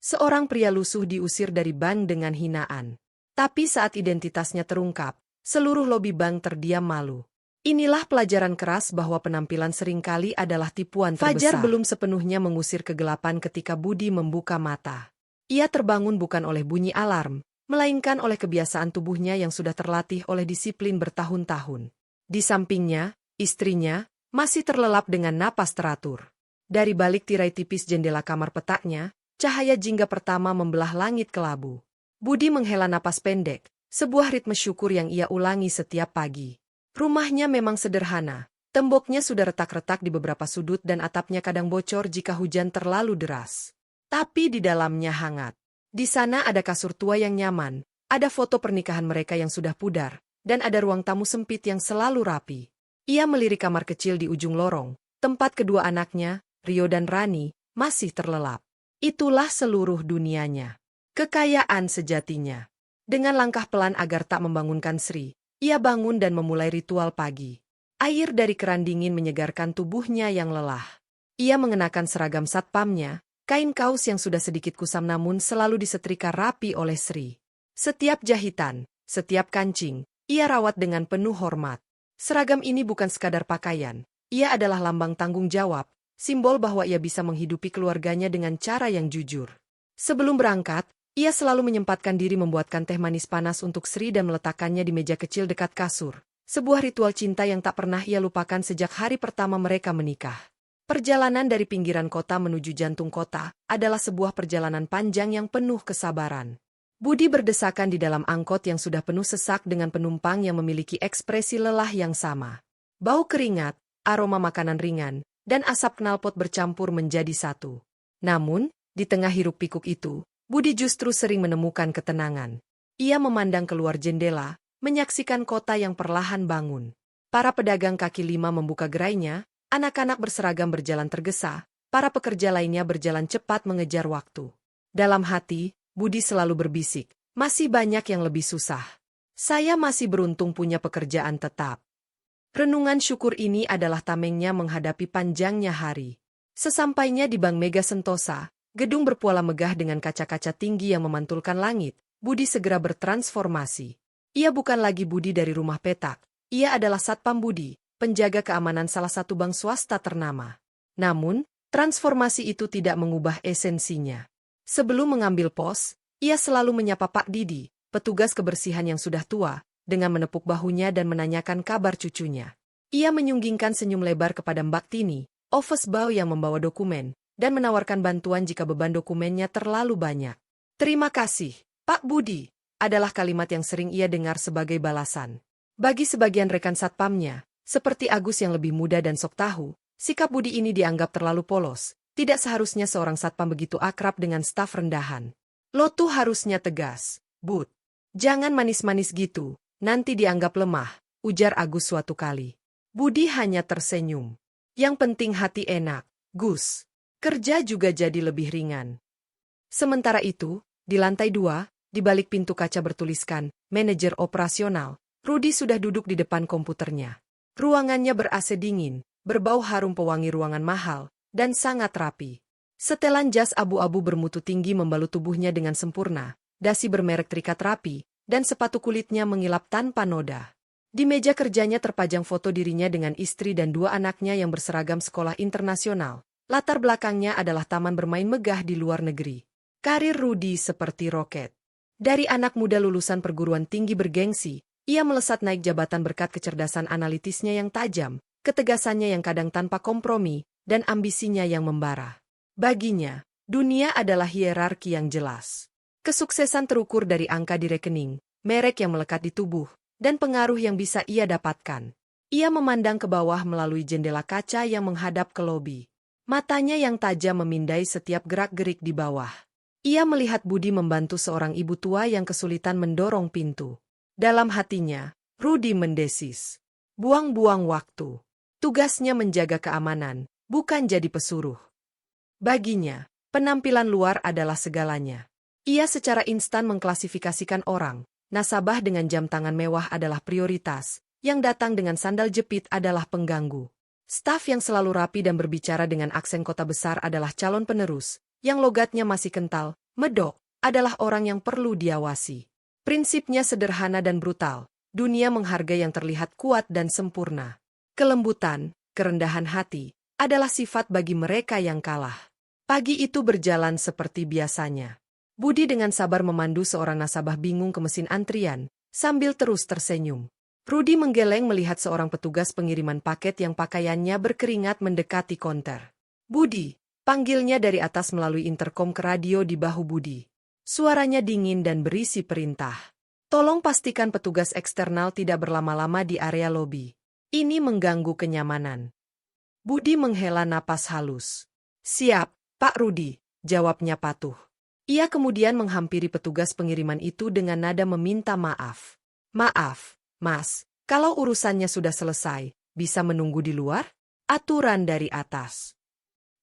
Seorang pria lusuh diusir dari bank dengan hinaan. Tapi saat identitasnya terungkap, seluruh lobi bank terdiam malu. Inilah pelajaran keras bahwa penampilan seringkali adalah tipuan terbesar. Fajar belum sepenuhnya mengusir kegelapan ketika Budi membuka mata. Ia terbangun bukan oleh bunyi alarm, melainkan oleh kebiasaan tubuhnya yang sudah terlatih oleh disiplin bertahun-tahun. Di sampingnya, istrinya, masih terlelap dengan napas teratur. Dari balik tirai tipis jendela kamar petaknya, cahaya jingga pertama membelah langit kelabu. Budi menghela napas pendek, sebuah ritme syukur yang ia ulangi setiap pagi. Rumahnya memang sederhana, temboknya sudah retak-retak di beberapa sudut dan atapnya kadang bocor jika hujan terlalu deras. Tapi di dalamnya hangat. Di sana ada kasur tua yang nyaman, ada foto pernikahan mereka yang sudah pudar, dan ada ruang tamu sempit yang selalu rapi. Ia melirik kamar kecil di ujung lorong, tempat kedua anaknya, Rio dan Rani, masih terlelap. Itulah seluruh dunianya. Kekayaan sejatinya. Dengan langkah pelan agar tak membangunkan Sri, ia bangun dan memulai ritual pagi. Air dari keran dingin menyegarkan tubuhnya yang lelah. Ia mengenakan seragam satpamnya, kain kaus yang sudah sedikit kusam namun selalu disetrika rapi oleh Sri. Setiap jahitan, setiap kancing, ia rawat dengan penuh hormat. Seragam ini bukan sekadar pakaian, ia adalah lambang tanggung jawab, simbol bahwa ia bisa menghidupi keluarganya dengan cara yang jujur. Sebelum berangkat, ia selalu menyempatkan diri membuatkan teh manis panas untuk Sri dan meletakkannya di meja kecil dekat kasur. Sebuah ritual cinta yang tak pernah ia lupakan sejak hari pertama mereka menikah. Perjalanan dari pinggiran kota menuju jantung kota adalah sebuah perjalanan panjang yang penuh kesabaran. Budi berdesakan di dalam angkot yang sudah penuh sesak dengan penumpang yang memiliki ekspresi lelah yang sama. Bau keringat, aroma makanan ringan, dan asap knalpot bercampur menjadi satu. Namun, di tengah hiruk-pikuk itu, Budi justru sering menemukan ketenangan. Ia memandang keluar jendela, menyaksikan kota yang perlahan bangun. Para pedagang kaki lima membuka gerainya, anak-anak berseragam berjalan tergesa, para pekerja lainnya berjalan cepat mengejar waktu. Dalam hati, Budi selalu berbisik, masih banyak yang lebih susah. Saya masih beruntung punya pekerjaan tetap. Renungan syukur ini adalah tamengnya menghadapi panjangnya hari. Sesampainya di Bank Mega Sentosa, gedung berpola megah dengan kaca-kaca tinggi yang memantulkan langit, Budi segera bertransformasi. Ia bukan lagi Budi dari rumah petak, ia adalah Satpam Budi, penjaga keamanan salah satu bank swasta ternama. Namun, transformasi itu tidak mengubah esensinya. Sebelum mengambil pos, ia selalu menyapa Pak Didi, petugas kebersihan yang sudah tua, dengan menepuk bahunya dan menanyakan kabar cucunya. Ia menyunggingkan senyum lebar kepada Mbak Tini, office boy yang membawa dokumen, dan menawarkan bantuan jika beban dokumennya terlalu banyak. Terima kasih, Pak Budi, adalah kalimat yang sering ia dengar sebagai balasan. Bagi sebagian rekan satpamnya, seperti Agus yang lebih muda dan sok tahu, sikap Budi ini dianggap terlalu polos. Tidak seharusnya seorang satpam begitu akrab dengan staf rendahan. Lo tuh harusnya tegas, Bud. Jangan manis-manis gitu, nanti dianggap lemah, ujar Agus suatu kali. Budi hanya tersenyum. Yang penting hati enak, Gus. Kerja juga jadi lebih ringan. Sementara itu, di lantai 2, di balik pintu kaca bertuliskan, manajer operasional, Rudi sudah duduk di depan komputernya. Ruangannya ber-AC dingin, berbau harum pewangi ruangan mahal, dan sangat rapi. Setelan jas abu-abu bermutu tinggi membalut tubuhnya dengan sempurna, dasi bermerek terikat rapi, dan sepatu kulitnya mengilap tanpa noda. Di meja kerjanya terpajang foto dirinya dengan istri dan 2 anaknya yang berseragam sekolah internasional. Latar belakangnya adalah taman bermain megah di luar negeri. Karir Rudi seperti roket. Dari anak muda lulusan perguruan tinggi bergengsi, ia melesat naik jabatan berkat kecerdasan analitisnya yang tajam, ketegasannya yang kadang tanpa kompromi, dan ambisinya yang membara. Baginya, dunia adalah hierarki yang jelas. Kesuksesan terukur dari angka di rekening, merek yang melekat di tubuh, dan pengaruh yang bisa ia dapatkan. Ia memandang ke bawah melalui jendela kaca yang menghadap ke lobi. Matanya yang tajam memindai setiap gerak-gerik di bawah. Ia melihat Budi membantu seorang ibu tua yang kesulitan mendorong pintu. Dalam hatinya, Rudi mendesis. Buang-buang waktu. Tugasnya menjaga keamanan, bukan jadi pesuruh. Baginya, penampilan luar adalah segalanya. Ia secara instan mengklasifikasikan orang. Nasabah dengan jam tangan mewah adalah prioritas, yang datang dengan sandal jepit adalah pengganggu. Staf yang selalu rapi dan berbicara dengan aksen kota besar adalah calon penerus, yang logatnya masih kental, Medok adalah orang yang perlu diawasi. Prinsipnya sederhana dan brutal. Dunia menghargai yang terlihat kuat dan sempurna. Kelembutan, kerendahan hati, adalah sifat bagi mereka yang kalah. Pagi itu berjalan seperti biasanya. Budi dengan sabar memandu seorang nasabah bingung ke mesin antrian, sambil terus tersenyum. Rudi menggeleng melihat seorang petugas pengiriman paket yang pakaiannya berkeringat mendekati konter. Budi, panggilnya dari atas melalui interkom ke radio di bahu Budi. Suaranya dingin dan berisi perintah. Tolong pastikan petugas eksternal tidak berlama-lama di area lobi. Ini mengganggu kenyamanan. Budi menghela napas halus. Siap, Pak Rudi, jawabnya patuh. Ia kemudian menghampiri petugas pengiriman itu dengan nada meminta maaf. Maaf, Mas, kalau urusannya sudah selesai, bisa menunggu di luar? Aturan dari atas.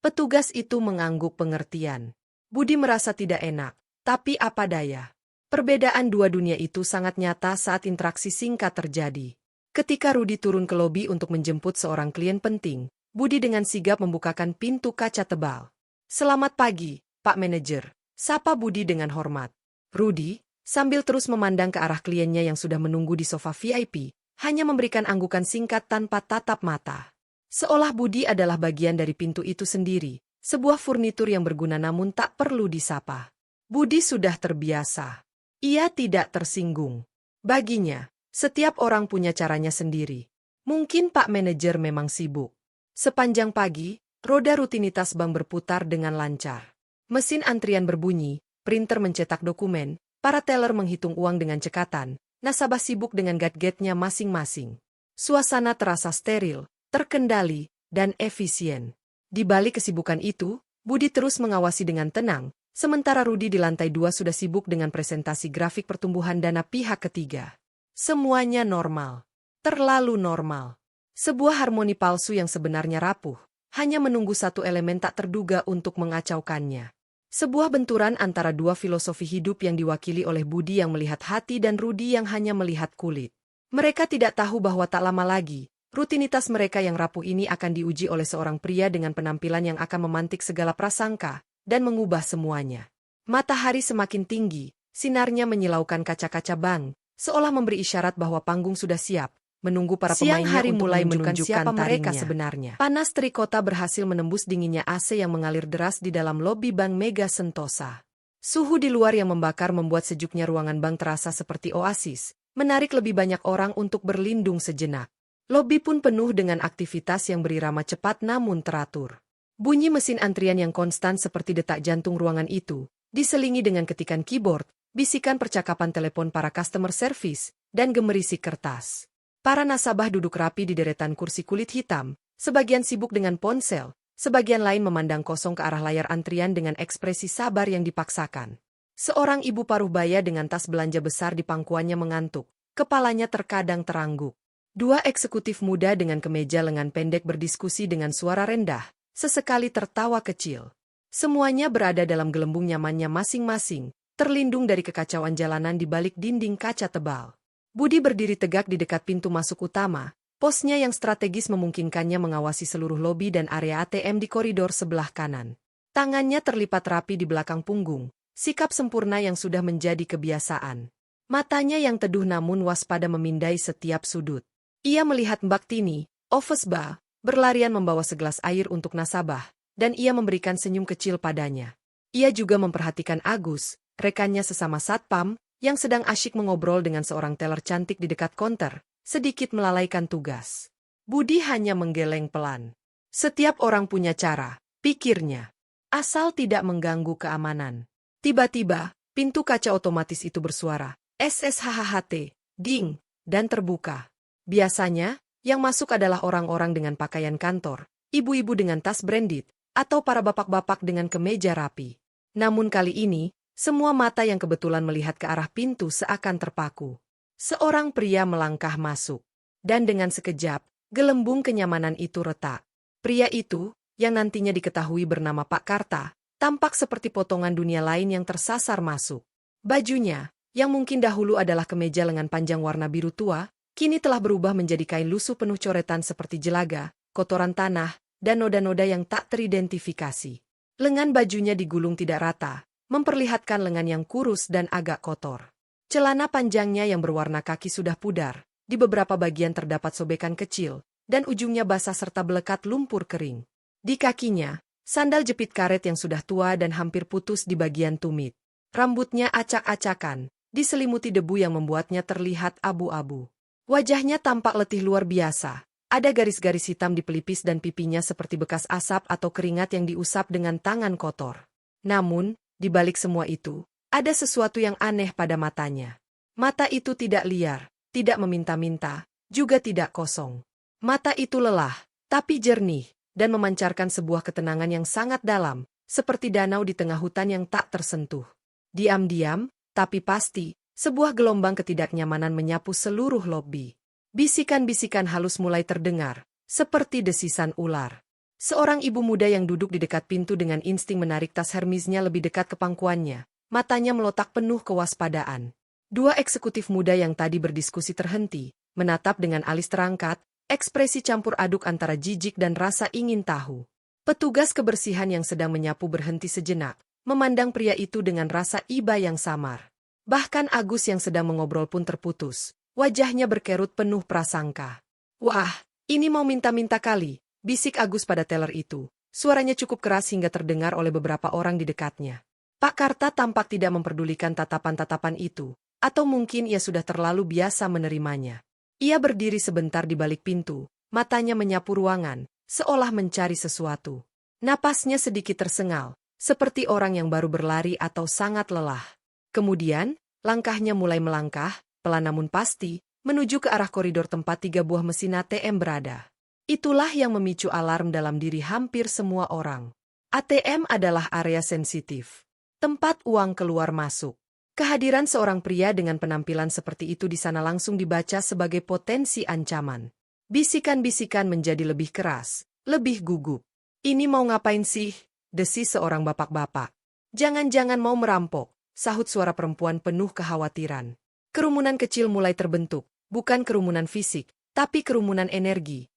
Petugas itu mengangguk pengertian. Budi merasa tidak enak. Tapi apa daya? Perbedaan dua dunia itu sangat nyata saat interaksi singkat terjadi. Ketika Rudi turun ke lobi untuk menjemput seorang klien penting, Budi dengan sigap membukakan pintu kaca tebal. Selamat pagi, Pak Manajer, sapa Budi dengan hormat. Rudi, sambil terus memandang ke arah kliennya yang sudah menunggu di sofa VIP, hanya memberikan anggukan singkat tanpa tatap mata. Seolah Budi adalah bagian dari pintu itu sendiri, sebuah furnitur yang berguna namun tak perlu disapa. Budi sudah terbiasa. Ia tidak tersinggung. Baginya, setiap orang punya caranya sendiri. Mungkin Pak Manajer memang sibuk. Sepanjang pagi, roda rutinitas bank berputar dengan lancar. Mesin antrian berbunyi, printer mencetak dokumen, para teller menghitung uang dengan cekatan, nasabah sibuk dengan gadgetnya masing-masing. Suasana terasa steril, terkendali, dan efisien. Di balik kesibukan itu, Budi terus mengawasi dengan tenang, sementara Rudi di lantai 2 sudah sibuk dengan presentasi grafik pertumbuhan dana pihak ketiga. Semuanya normal. Terlalu normal. Sebuah harmoni palsu yang sebenarnya rapuh, hanya menunggu satu elemen tak terduga untuk mengacaukannya. Sebuah benturan antara dua filosofi hidup yang diwakili oleh Budi yang melihat hati dan Rudi yang hanya melihat kulit. Mereka tidak tahu bahwa tak lama lagi, rutinitas mereka yang rapuh ini akan diuji oleh seorang pria dengan penampilan yang akan memantik segala prasangka dan mengubah semuanya. Matahari semakin tinggi, sinarnya menyilaukan kaca-kaca bank, seolah memberi isyarat bahwa panggung sudah siap, menunggu para pemainnya untuk mulai menunjukkan siapa mereka sebenarnya. Panas terik kota berhasil menembus dinginnya AC yang mengalir deras di dalam lobi Bank Mega Sentosa. Suhu di luar yang membakar membuat sejuknya ruangan bank terasa seperti oasis, menarik lebih banyak orang untuk berlindung sejenak. Lobi pun penuh dengan aktivitas yang berirama cepat namun teratur. Bunyi mesin antrian yang konstan seperti detak jantung ruangan itu, diselingi dengan ketikan keyboard, bisikan percakapan telepon para customer service, dan gemerisik kertas. Para nasabah duduk rapi di deretan kursi kulit hitam, sebagian sibuk dengan ponsel, sebagian lain memandang kosong ke arah layar antrian dengan ekspresi sabar yang dipaksakan. Seorang ibu paruh baya dengan tas belanja besar di pangkuannya mengantuk, kepalanya terkadang terangguk. Dua eksekutif muda dengan kemeja lengan pendek berdiskusi dengan suara rendah, sesekali tertawa kecil. Semuanya berada dalam gelembung nyamannya masing-masing, terlindung dari kekacauan jalanan di balik dinding kaca tebal. Budi berdiri tegak di dekat pintu masuk utama, posnya yang strategis memungkinkannya mengawasi seluruh lobi dan area ATM di koridor sebelah kanan. Tangannya terlipat rapi di belakang punggung, sikap sempurna yang sudah menjadi kebiasaan. Matanya yang teduh namun waspada memindai setiap sudut. Ia melihat Mbak Tini, office bar, berlarian membawa segelas air untuk nasabah, dan ia memberikan senyum kecil padanya. Ia juga memperhatikan Agus, rekannya sesama satpam, yang sedang asyik mengobrol dengan seorang teller cantik di dekat konter, sedikit melalaikan tugas. Budi hanya menggeleng pelan. Setiap orang punya cara, pikirnya. Asal tidak mengganggu keamanan. Tiba-tiba, pintu kaca otomatis itu bersuara, SSHHT, ding, dan terbuka. Biasanya, yang masuk adalah orang-orang dengan pakaian kantor, ibu-ibu dengan tas branded, atau para bapak-bapak dengan kemeja rapi. Namun kali ini, semua mata yang kebetulan melihat ke arah pintu seakan terpaku. Seorang pria melangkah masuk. Dan dengan sekejap, gelembung kenyamanan itu retak. Pria itu, yang nantinya diketahui bernama Pak Karta, tampak seperti potongan dunia lain yang tersasar masuk. Bajunya, yang mungkin dahulu adalah kemeja lengan panjang warna biru tua, kini telah berubah menjadi kain lusuh penuh coretan seperti jelaga, kotoran tanah, dan noda-noda yang tak teridentifikasi. Lengan bajunya digulung tidak rata, memperlihatkan lengan yang kurus dan agak kotor. Celana panjangnya yang berwarna kaki sudah pudar, di beberapa bagian terdapat sobekan kecil, dan ujungnya basah serta belekat lumpur kering. Di kakinya, sandal jepit karet yang sudah tua dan hampir putus di bagian tumit. Rambutnya acak-acakan, diselimuti debu yang membuatnya terlihat abu-abu. Wajahnya tampak letih luar biasa. Ada garis-garis hitam di pelipis dan pipinya seperti bekas asap atau keringat yang diusap dengan tangan kotor. Namun, di balik semua itu, ada sesuatu yang aneh pada matanya. Mata itu tidak liar, tidak meminta-minta, juga tidak kosong. Mata itu lelah, tapi jernih, dan memancarkan sebuah ketenangan yang sangat dalam, seperti danau di tengah hutan yang tak tersentuh. Diam-diam, tapi pasti, sebuah gelombang ketidaknyamanan menyapu seluruh lobi. Bisikan-bisikan halus mulai terdengar, seperti desisan ular. Seorang ibu muda yang duduk di dekat pintu dengan insting menarik tas Hermesnya lebih dekat ke pangkuannya, matanya melotak penuh kewaspadaan. Dua eksekutif muda yang tadi berdiskusi terhenti, menatap dengan alis terangkat, ekspresi campur aduk antara jijik dan rasa ingin tahu. Petugas kebersihan yang sedang menyapu berhenti sejenak, memandang pria itu dengan rasa iba yang samar. Bahkan Agus yang sedang mengobrol pun terputus. Wajahnya berkerut penuh prasangka. Wah, ini mau minta-minta kali, bisik Agus pada teller itu. Suaranya cukup keras hingga terdengar oleh beberapa orang di dekatnya. Pak Karta tampak tidak memperdulikan tatapan-tatapan itu, atau mungkin ia sudah terlalu biasa menerimanya. Ia berdiri sebentar di balik pintu, matanya menyapu ruangan, seolah mencari sesuatu. Napasnya sedikit tersengal, seperti orang yang baru berlari atau sangat lelah. Kemudian, langkahnya mulai melangkah, pelan namun pasti, menuju ke arah koridor tempat 3 buah mesin ATM berada. Itulah yang memicu alarm dalam diri hampir semua orang. ATM adalah area sensitif. Tempat uang keluar masuk. Kehadiran seorang pria dengan penampilan seperti itu di sana langsung dibaca sebagai potensi ancaman. Bisikan-bisikan menjadi lebih keras, lebih gugup. Ini mau ngapain sih? Desis seorang bapak-bapak. Jangan-jangan mau merampok, sahut suara perempuan penuh kekhawatiran. Kerumunan kecil mulai terbentuk, bukan kerumunan fisik, tapi kerumunan energi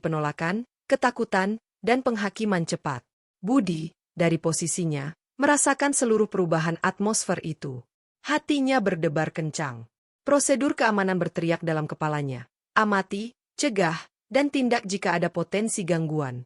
penolakan, ketakutan, dan penghakiman cepat. Budi, dari posisinya, merasakan seluruh perubahan atmosfer itu. Hatinya berdebar kencang. Prosedur keamanan berteriak dalam kepalanya. Amati, cegah, dan tindak jika ada potensi gangguan.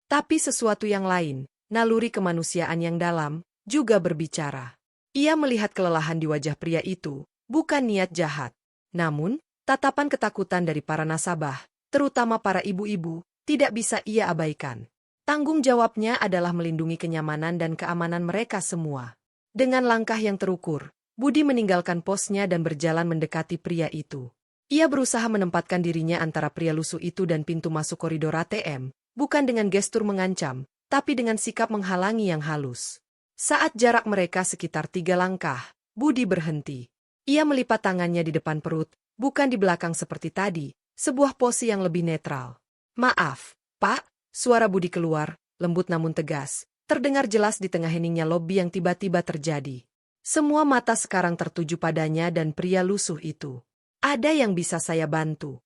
Tapi sesuatu yang lain, naluri kemanusiaan yang dalam, juga berbicara. Ia melihat kelelahan di wajah pria itu, bukan niat jahat. Namun, tatapan ketakutan dari para nasabah, terutama para ibu-ibu, tidak bisa ia abaikan. Tanggung jawabnya adalah melindungi kenyamanan dan keamanan mereka semua. Dengan langkah yang terukur, Budi meninggalkan posnya dan berjalan mendekati pria itu. Ia berusaha menempatkan dirinya antara pria lusuh itu dan pintu masuk koridor ATM, bukan dengan gestur mengancam, tapi dengan sikap menghalangi yang halus. Saat jarak mereka sekitar 3 langkah, Budi berhenti. Ia melipat tangannya di depan perut, bukan di belakang seperti tadi, sebuah pose yang lebih netral. Maaf, Pak, suara Budi keluar, lembut namun tegas, terdengar jelas di tengah heningnya lobi yang tiba-tiba terjadi. Semua mata sekarang tertuju padanya dan pria lusuh itu. Ada yang bisa saya bantu?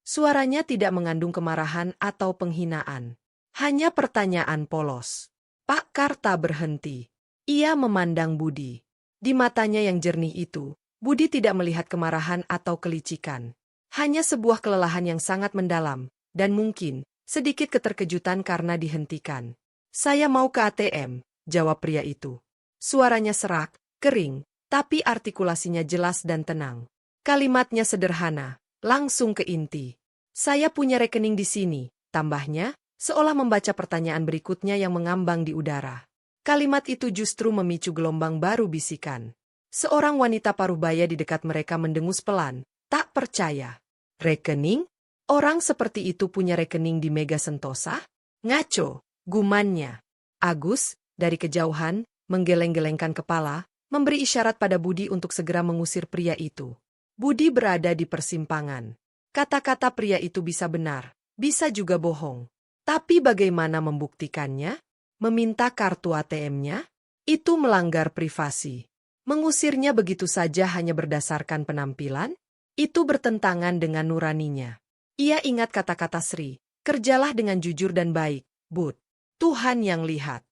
Suaranya tidak mengandung kemarahan atau penghinaan. Hanya pertanyaan polos. Pak Karta berhenti. Ia memandang Budi. Di matanya yang jernih itu, Budi tidak melihat kemarahan atau kelicikan. Hanya sebuah kelelahan yang sangat mendalam, dan mungkin sedikit keterkejutan karena dihentikan. Saya mau ke ATM, jawab pria itu. Suaranya serak, kering, tapi artikulasinya jelas dan tenang. Kalimatnya sederhana, langsung ke inti. Saya punya rekening di sini, tambahnya, seolah membaca pertanyaan berikutnya yang mengambang di udara. Kalimat itu justru memicu gelombang baru bisikan. Seorang wanita parubaya di dekat mereka mendengus pelan, tak percaya. Rekening? Orang seperti itu punya rekening di Mega Sentosa? Ngaco, gumannya. Agus, dari kejauhan, menggeleng-gelengkan kepala, memberi isyarat pada Budi untuk segera mengusir pria itu. Budi berada di persimpangan. Kata-kata pria itu bisa benar, bisa juga bohong. Tapi bagaimana membuktikannya? Meminta kartu ATM-nya? Itu melanggar privasi. Mengusirnya begitu saja hanya berdasarkan penampilan? Itu bertentangan dengan nuraninya. Ia ingat kata-kata Sri, kerjalah dengan jujur dan baik, Bud. Tuhan yang lihat.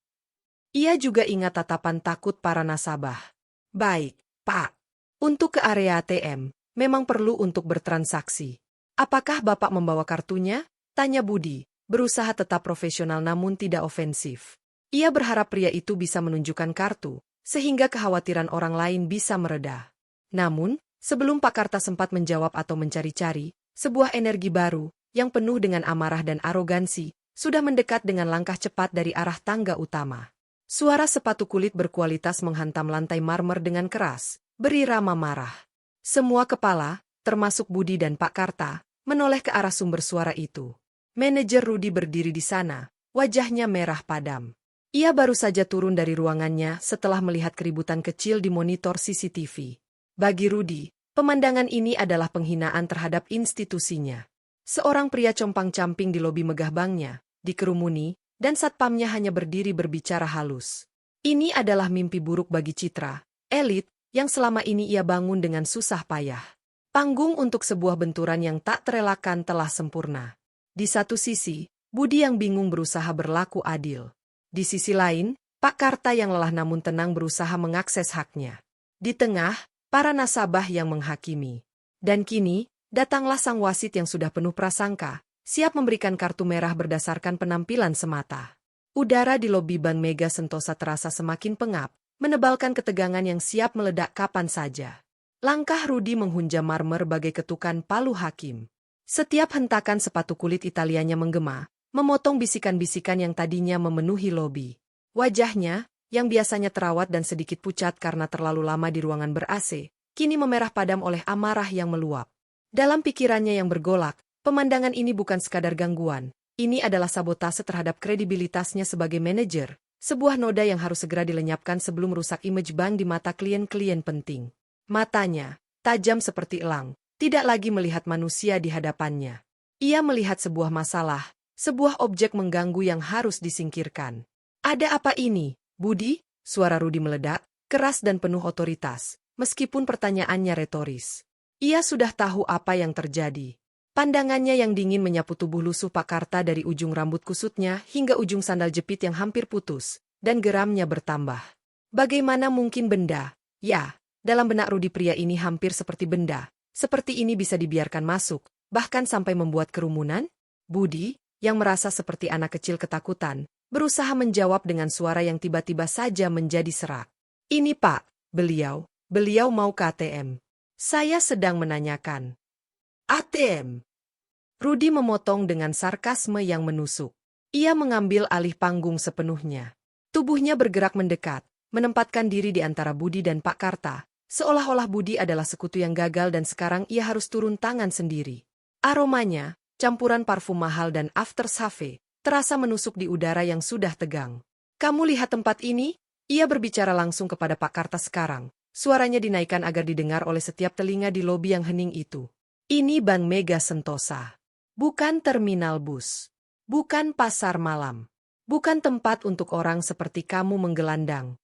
Ia juga ingat tatapan takut para nasabah. Baik, Pak. Untuk ke area ATM, memang perlu untuk bertransaksi. Apakah Bapak membawa kartunya? Tanya Budi, berusaha tetap profesional namun tidak ofensif. Ia berharap pria itu bisa menunjukkan kartu, sehingga kekhawatiran orang lain bisa mereda. Namun, sebelum Pak Karta sempat menjawab atau mencari-cari, sebuah energi baru, yang penuh dengan amarah dan arogansi, sudah mendekat dengan langkah cepat dari arah tangga utama. Suara sepatu kulit berkualitas menghantam lantai marmer dengan keras, berirama marah. Semua kepala, termasuk Budi dan Pak Karta, menoleh ke arah sumber suara itu. Manajer Rudi berdiri di sana, wajahnya merah padam. Ia baru saja turun dari ruangannya setelah melihat keributan kecil di monitor CCTV. Bagi Rudi, pemandangan ini adalah penghinaan terhadap institusinya. Seorang pria compang-camping di lobi megah banknya, dikerumuni, dan satpamnya hanya berdiri berbicara halus. Ini adalah mimpi buruk bagi Citra, elit, yang selama ini ia bangun dengan susah payah. Panggung untuk sebuah benturan yang tak terelakkan telah sempurna. Di satu sisi, Budi yang bingung berusaha berlaku adil. Di sisi lain, Pak Karta yang lelah namun tenang berusaha mengakses haknya. Di tengah, para nasabah yang menghakimi. Dan kini, datanglah sang wasit yang sudah penuh prasangka, siap memberikan kartu merah berdasarkan penampilan semata. Udara di lobi Bank Mega Sentosa terasa semakin pengap, menebalkan ketegangan yang siap meledak kapan saja. Langkah Rudi menghunjam marmer bagai ketukan palu hakim. Setiap hentakan sepatu kulit Italianya menggema, memotong bisikan-bisikan yang tadinya memenuhi lobi. Wajahnya, yang biasanya terawat dan sedikit pucat karena terlalu lama di ruangan ber-AC, kini memerah padam oleh amarah yang meluap. Dalam pikirannya yang bergolak, pemandangan ini bukan sekadar gangguan. Ini adalah sabotase terhadap kredibilitasnya sebagai manajer, sebuah noda yang harus segera dilenyapkan sebelum rusak image bank di mata klien-klien penting. Matanya, tajam seperti elang, tidak lagi melihat manusia di hadapannya. Ia melihat sebuah masalah, sebuah objek mengganggu yang harus disingkirkan. Ada apa ini, Budi? Suara Rudi meledak, keras dan penuh otoritas, meskipun pertanyaannya retoris. Ia sudah tahu apa yang terjadi. Pandangannya yang dingin menyapu tubuh lusuh Pak Karta dari ujung rambut kusutnya hingga ujung sandal jepit yang hampir putus, dan geramnya bertambah. Bagaimana mungkin benda? Ya, dalam benak Rudi pria ini hampir seperti benda. Seperti ini bisa dibiarkan masuk, bahkan sampai membuat kerumunan? Budi, yang merasa seperti anak kecil ketakutan, berusaha menjawab dengan suara yang tiba-tiba saja menjadi serak. Ini Pak, beliau mau ke ATM. Saya sedang menanyakan. ATM. Rudi memotong dengan sarkasme yang menusuk. Ia mengambil alih panggung sepenuhnya. Tubuhnya bergerak mendekat, menempatkan diri di antara Budi dan Pak Karta, seolah-olah Budi adalah sekutu yang gagal dan sekarang ia harus turun tangan sendiri. Aromanya, campuran parfum mahal dan aftershave, terasa menusuk di udara yang sudah tegang. Kamu lihat tempat ini? Ia berbicara langsung kepada Pak Karta sekarang. Suaranya dinaikkan agar didengar oleh setiap telinga di lobi yang hening itu. Ini Bank Mega Sentosa. Bukan terminal bus. Bukan pasar malam. Bukan tempat untuk orang seperti kamu menggelandang.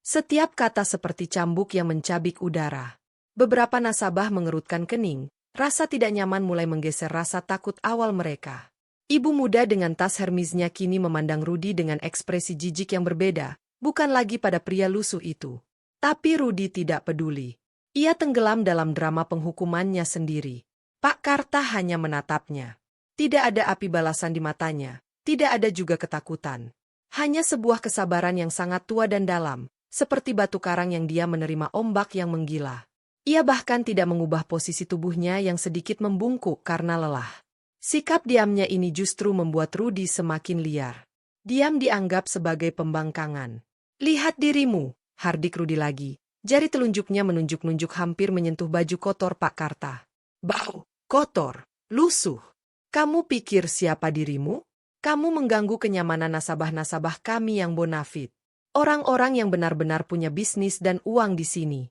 Setiap kata seperti cambuk yang mencabik udara. Beberapa nasabah mengerutkan kening, rasa tidak nyaman mulai menggeser rasa takut awal mereka. Ibu muda dengan tas Hermesnya kini memandang Rudi dengan ekspresi jijik yang berbeda, bukan lagi pada pria lusuh itu. Tapi Rudi tidak peduli. Ia tenggelam dalam drama penghukumannya sendiri. Pak Karta hanya menatapnya. Tidak ada api balasan di matanya, tidak ada juga ketakutan. Hanya sebuah kesabaran yang sangat tua dan dalam, seperti batu karang yang dia menerima ombak yang menggila. Ia bahkan tidak mengubah posisi tubuhnya yang sedikit membungkuk karena lelah. Sikap diamnya ini justru membuat Rudi semakin liar. Diam dianggap sebagai pembangkangan. Lihat dirimu, hardik Rudi lagi. Jari telunjuknya menunjuk-nunjuk hampir menyentuh baju kotor Pak Karta. Bau, kotor, lusuh. Kamu pikir siapa dirimu? Kamu mengganggu kenyamanan nasabah-nasabah kami yang bonafit. Orang-orang yang benar-benar punya bisnis dan uang di sini.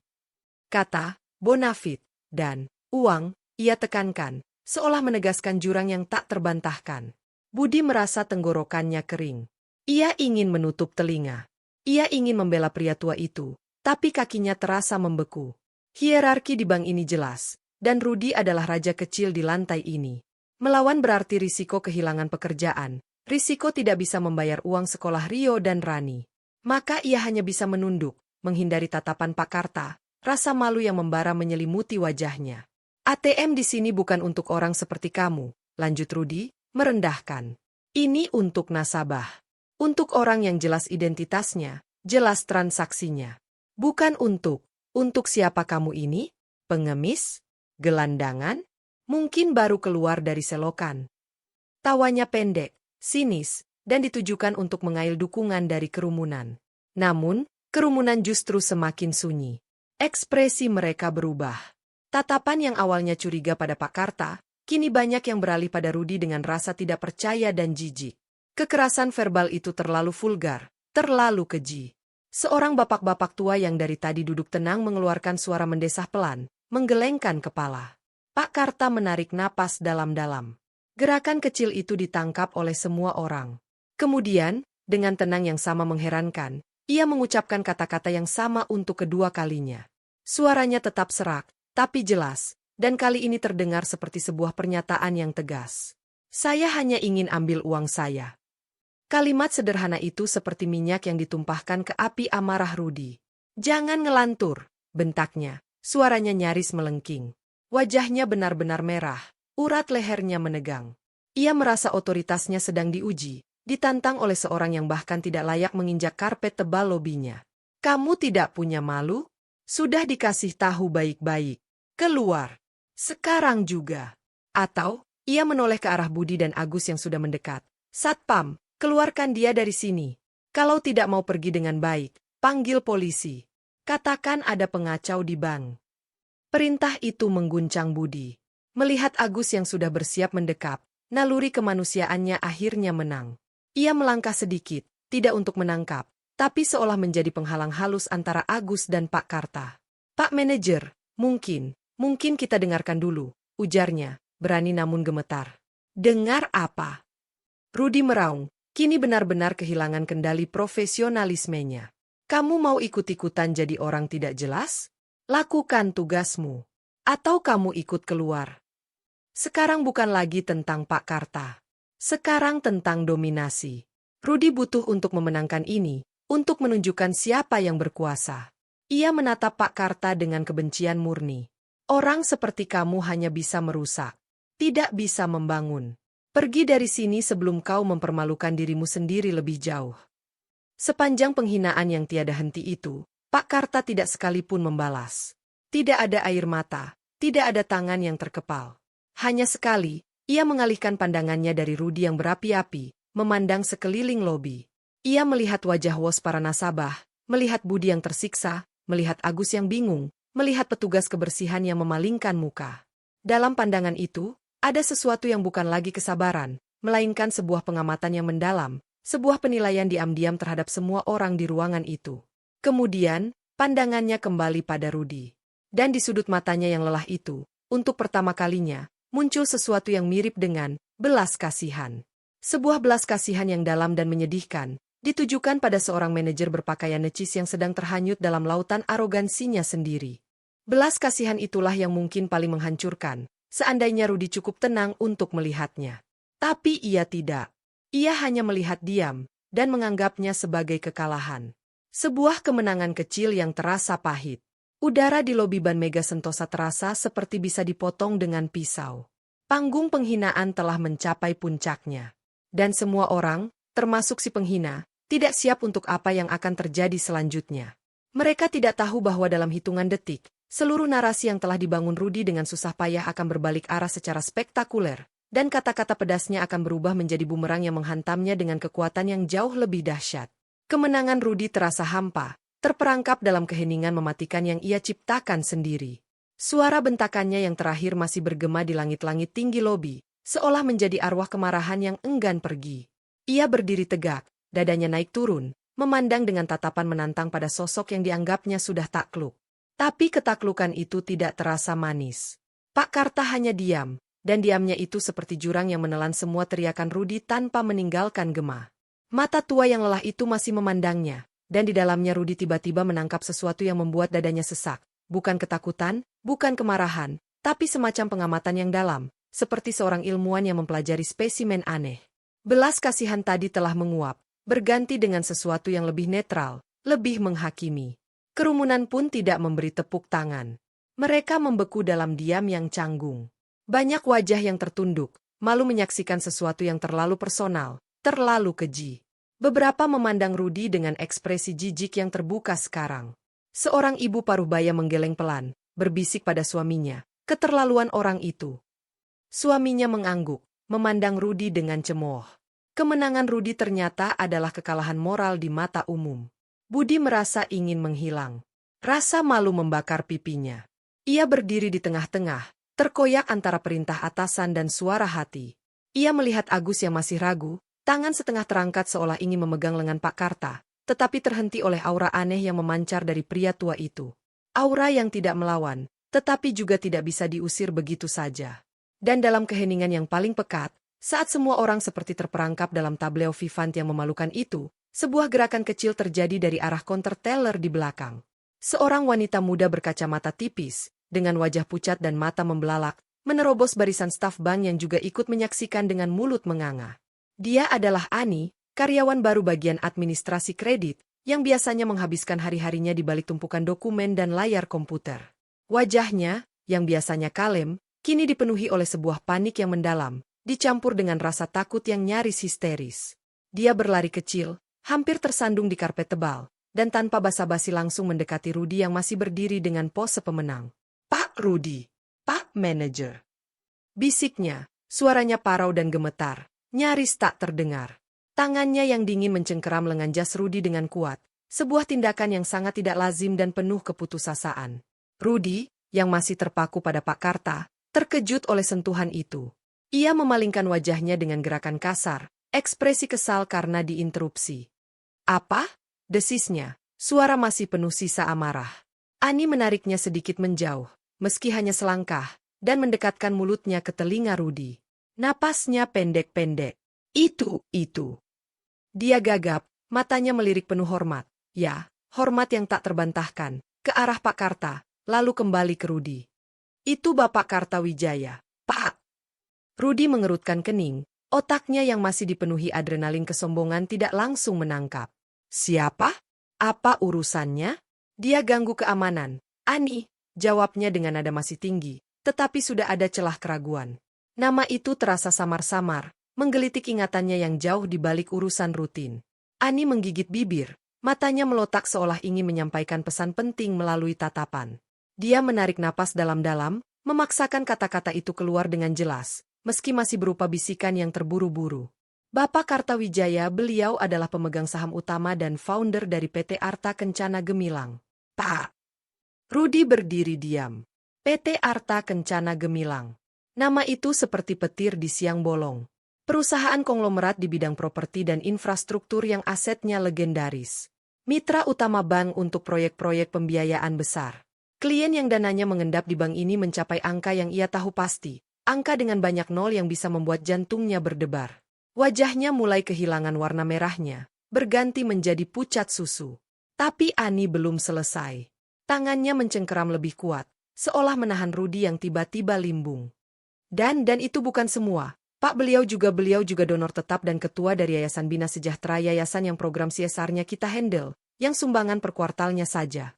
Kata, bonafit, dan uang, ia tekankan, seolah menegaskan jurang yang tak terbantahkan. Budi merasa tenggorokannya kering. Ia ingin menutup telinga. Ia ingin membela pria tua itu, tapi kakinya terasa membeku. Hierarki di bank ini jelas, dan Rudi adalah raja kecil di lantai ini. Melawan berarti risiko kehilangan pekerjaan, risiko tidak bisa membayar uang sekolah Rio dan Rani. Maka ia hanya bisa menunduk, menghindari tatapan Pak Karta, rasa malu yang membara menyelimuti wajahnya. ATM di sini bukan untuk orang seperti kamu, lanjut Rudi, merendahkan. Ini untuk nasabah. Untuk orang yang jelas identitasnya, jelas transaksinya. Bukan untuk siapa kamu ini? Pengemis? Gelandangan? Mungkin baru keluar dari selokan. Tawanya pendek, sinis, dan ditujukan untuk mengail dukungan dari kerumunan. Namun, kerumunan justru semakin sunyi. Ekspresi mereka berubah. Tatapan yang awalnya curiga pada Pak Karta, kini banyak yang beralih pada Rudi dengan rasa tidak percaya dan jijik. Kekerasan verbal itu terlalu vulgar, terlalu keji. Seorang bapak-bapak tua yang dari tadi duduk tenang mengeluarkan suara mendesah pelan, menggelengkan kepala. Pak Karta menarik napas dalam-dalam. Gerakan kecil itu ditangkap oleh semua orang. Kemudian, dengan tenang yang sama mengherankan, ia mengucapkan kata-kata yang sama untuk kedua kalinya. Suaranya tetap serak, tapi jelas, dan kali ini terdengar seperti sebuah pernyataan yang tegas. Saya hanya ingin ambil uang saya. Kalimat sederhana itu seperti minyak yang ditumpahkan ke api amarah Rudi. Jangan ngelantur, bentaknya. Suaranya nyaris melengking. Wajahnya benar-benar merah, urat lehernya menegang. Ia merasa otoritasnya sedang diuji. Ditantang oleh seorang yang bahkan tidak layak menginjak karpet tebal lobinya. Kamu tidak punya malu? Sudah dikasih tahu baik-baik. Keluar. Sekarang juga. Atau, ia menoleh ke arah Budi dan Agus yang sudah mendekat. Satpam, keluarkan dia dari sini. Kalau tidak mau pergi dengan baik, panggil polisi. Katakan ada pengacau di bank. Perintah itu mengguncang Budi. Melihat Agus yang sudah bersiap mendekap, naluri kemanusiaannya akhirnya menang. Ia melangkah sedikit, tidak untuk menangkap, tapi seolah menjadi penghalang halus antara Agus dan Pak Karta. Pak Manajer, mungkin kita dengarkan dulu, ujarnya, berani namun gemetar. Dengar apa? Rudi meraung, kini benar-benar kehilangan kendali profesionalismenya. Kamu mau ikut-ikutan jadi orang tidak jelas? Lakukan tugasmu. Atau kamu ikut keluar. Sekarang bukan lagi tentang Pak Karta. Sekarang tentang dominasi. Rudi butuh untuk memenangkan ini, untuk menunjukkan siapa yang berkuasa. Ia menatap Pak Karta dengan kebencian murni. Orang seperti kamu hanya bisa merusak, tidak bisa membangun. Pergi dari sini sebelum kau mempermalukan dirimu sendiri lebih jauh. Sepanjang penghinaan yang tiada henti itu, Pak Karta tidak sekalipun membalas. Tidak ada air mata, tidak ada tangan yang terkepal. Hanya sekali, ia mengalihkan pandangannya dari Rudi yang berapi-api, memandang sekeliling lobi. Ia melihat wajah wos para nasabah, melihat Budi yang tersiksa, melihat Agus yang bingung, melihat petugas kebersihan yang memalingkan muka. Dalam pandangan itu, ada sesuatu yang bukan lagi kesabaran, melainkan sebuah pengamatan yang mendalam, sebuah penilaian diam-diam terhadap semua orang di ruangan itu. Kemudian, pandangannya kembali pada Rudi. Dan di sudut matanya yang lelah itu, untuk pertama kalinya, muncul sesuatu yang mirip dengan belas kasihan. Sebuah belas kasihan yang dalam dan menyedihkan, ditujukan pada seorang manajer berpakaian necis yang sedang terhanyut dalam lautan arogansinya sendiri. Belas kasihan itulah yang mungkin paling menghancurkan, seandainya Rudi cukup tenang untuk melihatnya. Tapi ia tidak. Ia hanya melihat diam, dan menganggapnya sebagai kekalahan. Sebuah kemenangan kecil yang terasa pahit. Udara di lobi Ban Mega Sentosa terasa seperti bisa dipotong dengan pisau. Panggung penghinaan telah mencapai puncaknya. Dan semua orang, termasuk si penghina, tidak siap untuk apa yang akan terjadi selanjutnya. Mereka tidak tahu bahwa dalam hitungan detik, seluruh narasi yang telah dibangun Rudi dengan susah payah akan berbalik arah secara spektakuler, dan kata-kata pedasnya akan berubah menjadi bumerang yang menghantamnya dengan kekuatan yang jauh lebih dahsyat. Kemenangan Rudi terasa hampa, terperangkap dalam keheningan mematikan yang ia ciptakan sendiri. Suara bentakannya yang terakhir masih bergema di langit-langit tinggi lobi, seolah menjadi arwah kemarahan yang enggan pergi. Ia berdiri tegak, dadanya naik turun, memandang dengan tatapan menantang pada sosok yang dianggapnya sudah takluk. Tapi ketaklukan itu tidak terasa manis. Pak Karta hanya diam, dan diamnya itu seperti jurang yang menelan semua teriakan Rudi tanpa meninggalkan gema. Mata tua yang lelah itu masih memandangnya, dan di dalamnya Rudi tiba-tiba menangkap sesuatu yang membuat dadanya sesak. Bukan ketakutan, bukan kemarahan, tapi semacam pengamatan yang dalam, seperti seorang ilmuwan yang mempelajari spesimen aneh. Belas kasihan tadi telah menguap, berganti dengan sesuatu yang lebih netral, lebih menghakimi. Kerumunan pun tidak memberi tepuk tangan. Mereka membeku dalam diam yang canggung. Banyak wajah yang tertunduk, malu menyaksikan sesuatu yang terlalu personal, terlalu keji. Beberapa memandang Rudy dengan ekspresi jijik yang terbuka sekarang. Seorang ibu paruh baya menggeleng pelan, berbisik pada suaminya, keterlaluan orang itu. Suaminya mengangguk, memandang Rudy dengan cemooh. Kemenangan Rudy ternyata adalah kekalahan moral di mata umum. Budi merasa ingin menghilang. Rasa malu membakar pipinya. Ia berdiri di tengah-tengah, terkoyak antara perintah atasan dan suara hati. Ia melihat Agus yang masih ragu, tangan setengah terangkat seolah ingin memegang lengan Pak Karta, tetapi terhenti oleh aura aneh yang memancar dari pria tua itu. Aura yang tidak melawan, tetapi juga tidak bisa diusir begitu saja. Dan dalam keheningan yang paling pekat, saat semua orang seperti terperangkap dalam tableo vivant yang memalukan itu, sebuah gerakan kecil terjadi dari arah counter teller di belakang. Seorang wanita muda berkacamata tipis, dengan wajah pucat dan mata membelalak, menerobos barisan staf bank yang juga ikut menyaksikan dengan mulut menganga. Dia adalah Ani, karyawan baru bagian administrasi kredit, yang biasanya menghabiskan hari-harinya di balik tumpukan dokumen dan layar komputer. Wajahnya, yang biasanya kalem, kini dipenuhi oleh sebuah panik yang mendalam, dicampur dengan rasa takut yang nyaris histeris. Dia berlari kecil, hampir tersandung di karpet tebal, dan tanpa basa-basi langsung mendekati Rudy yang masih berdiri dengan pose pemenang. "Pak Rudy, Pak Manager," bisiknya, suaranya parau dan gemetar. Nyaris tak terdengar. Tangannya yang dingin mencengkeram lengan jas Rudy dengan kuat, sebuah tindakan yang sangat tidak lazim dan penuh keputusasaan. Rudy, yang masih terpaku pada Pak Karta, terkejut oleh sentuhan itu. Ia memalingkan wajahnya dengan gerakan kasar, ekspresi kesal karena diinterupsi. "Apa?" desisnya, suara masih penuh sisa amarah. Ani menariknya sedikit menjauh, meski hanya selangkah, dan mendekatkan mulutnya ke telinga Rudy. Napasnya pendek-pendek. Itu. Dia gagap, matanya melirik penuh hormat. Ya, hormat yang tak terbantahkan, ke arah Pak Karta, lalu kembali ke Rudy. "Itu Bapak Kartawijaya, Pak." Rudy mengerutkan kening, otaknya yang masih dipenuhi adrenalin kesombongan tidak langsung menangkap. "Siapa? Apa urusannya?" Dia ganggu keamanan. "Ani," jawabnya dengan nada masih tinggi, tetapi sudah ada celah keraguan. Nama itu terasa samar-samar, menggelitik ingatannya yang jauh di balik urusan rutin. Ani menggigit bibir, matanya melotak seolah ingin menyampaikan pesan penting melalui tatapan. Dia menarik napas dalam-dalam, memaksakan kata-kata itu keluar dengan jelas, meski masih berupa bisikan yang terburu-buru. "Bapak Kartawijaya, beliau adalah pemegang saham utama dan founder dari PT Arta Kencana Gemilang." "Pak." Rudy berdiri diam. PT Arta Kencana Gemilang. Nama itu seperti petir di siang bolong. Perusahaan konglomerat di bidang properti dan infrastruktur yang asetnya legendaris. Mitra utama bank untuk proyek-proyek pembiayaan besar. Klien yang dananya mengendap di bank ini mencapai angka yang ia tahu pasti. Angka dengan banyak nol yang bisa membuat jantungnya berdebar. Wajahnya mulai kehilangan warna merahnya, berganti menjadi pucat susu. Tapi Ani belum selesai. Tangannya mencengkeram lebih kuat, seolah menahan Rudy yang tiba-tiba limbung. Dan itu bukan semua. Pak, beliau juga donor tetap dan ketua dari Yayasan Bina Sejahtera, yayasan yang program CSR-nya kita handle, yang sumbangan per kuartalnya saja.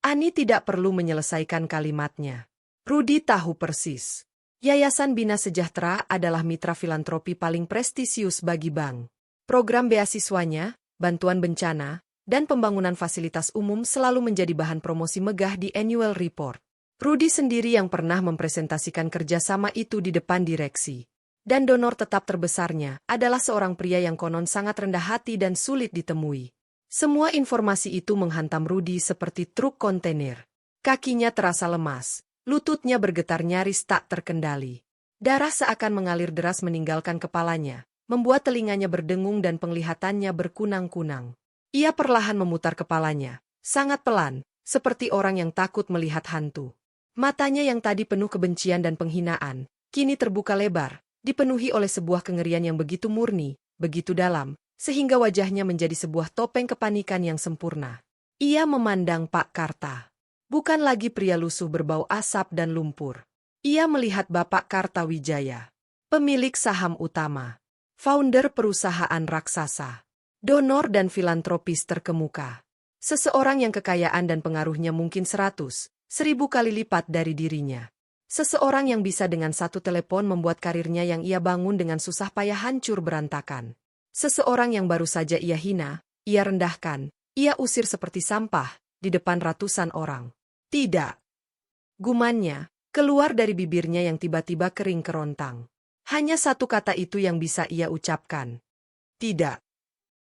Ani tidak perlu menyelesaikan kalimatnya. Rudy tahu persis. Yayasan Bina Sejahtera adalah mitra filantropi paling prestisius bagi bank. Program beasiswanya, bantuan bencana, dan pembangunan fasilitas umum selalu menjadi bahan promosi megah di annual report. Rudy sendiri yang pernah mempresentasikan kerjasama itu di depan direksi. Dan donor tetap terbesarnya adalah seorang pria yang konon sangat rendah hati dan sulit ditemui. Semua informasi itu menghantam Rudy seperti truk kontainer. Kakinya terasa lemas, lututnya bergetar nyaris tak terkendali. Darah seakan mengalir deras meninggalkan kepalanya, membuat telinganya berdengung dan penglihatannya berkunang-kunang. Ia perlahan memutar kepalanya, sangat pelan, seperti orang yang takut melihat hantu. Matanya yang tadi penuh kebencian dan penghinaan, kini terbuka lebar, dipenuhi oleh sebuah kengerian yang begitu murni, begitu dalam, sehingga wajahnya menjadi sebuah topeng kepanikan yang sempurna. Ia memandang Pak Karta. Bukan lagi pria lusuh berbau asap dan lumpur. Ia melihat Bapak Kartawijaya, pemilik saham utama, founder perusahaan raksasa. donor dan filantropis terkemuka. Seseorang yang kekayaan dan pengaruhnya mungkin 100.000 kali lipat dari dirinya. Seseorang yang bisa dengan satu telepon membuat karirnya yang ia bangun dengan susah payah hancur berantakan. Seseorang yang baru saja ia hina, ia rendahkan, ia usir seperti sampah di depan ratusan orang. Tidak. Gumannya keluar dari bibirnya yang tiba-tiba kering kerontang. Hanya satu kata itu yang bisa ia ucapkan. Tidak.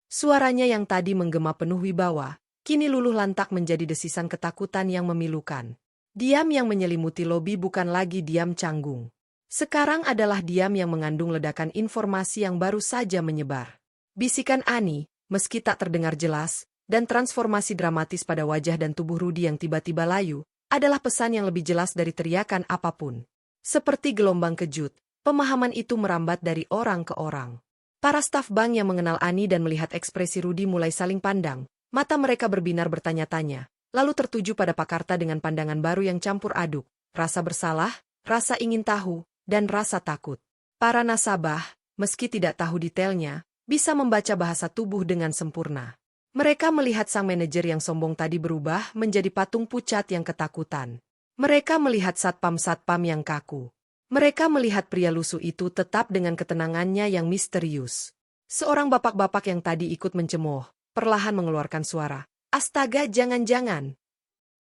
Suaranya yang tadi menggema penuh wibawa, kini luluh lantak menjadi desisan ketakutan yang memilukan. Diam yang menyelimuti lobi bukan lagi diam canggung. Sekarang adalah diam yang mengandung ledakan informasi yang baru saja menyebar. Bisikan Ani, meski tak terdengar jelas, dan transformasi dramatis pada wajah dan tubuh Rudy yang tiba-tiba layu, adalah pesan yang lebih jelas dari teriakan apapun. Seperti gelombang kejut, pemahaman itu merambat dari orang ke orang. Para staf bank yang mengenal Ani dan melihat ekspresi Rudy mulai saling pandang, mata mereka berbinar bertanya-tanya, lalu tertuju pada Pak Karta dengan pandangan baru yang campur aduk, rasa bersalah, rasa ingin tahu, dan rasa takut. Para nasabah, meski tidak tahu detailnya, bisa membaca bahasa tubuh dengan sempurna. Mereka melihat sang manajer yang sombong tadi berubah menjadi patung pucat yang ketakutan. Mereka melihat satpam-satpam yang kaku. Mereka melihat pria lusuh itu tetap dengan ketenangannya yang misterius. Seorang bapak-bapak yang tadi ikut mencemooh, perlahan mengeluarkan suara. Astaga, jangan-jangan.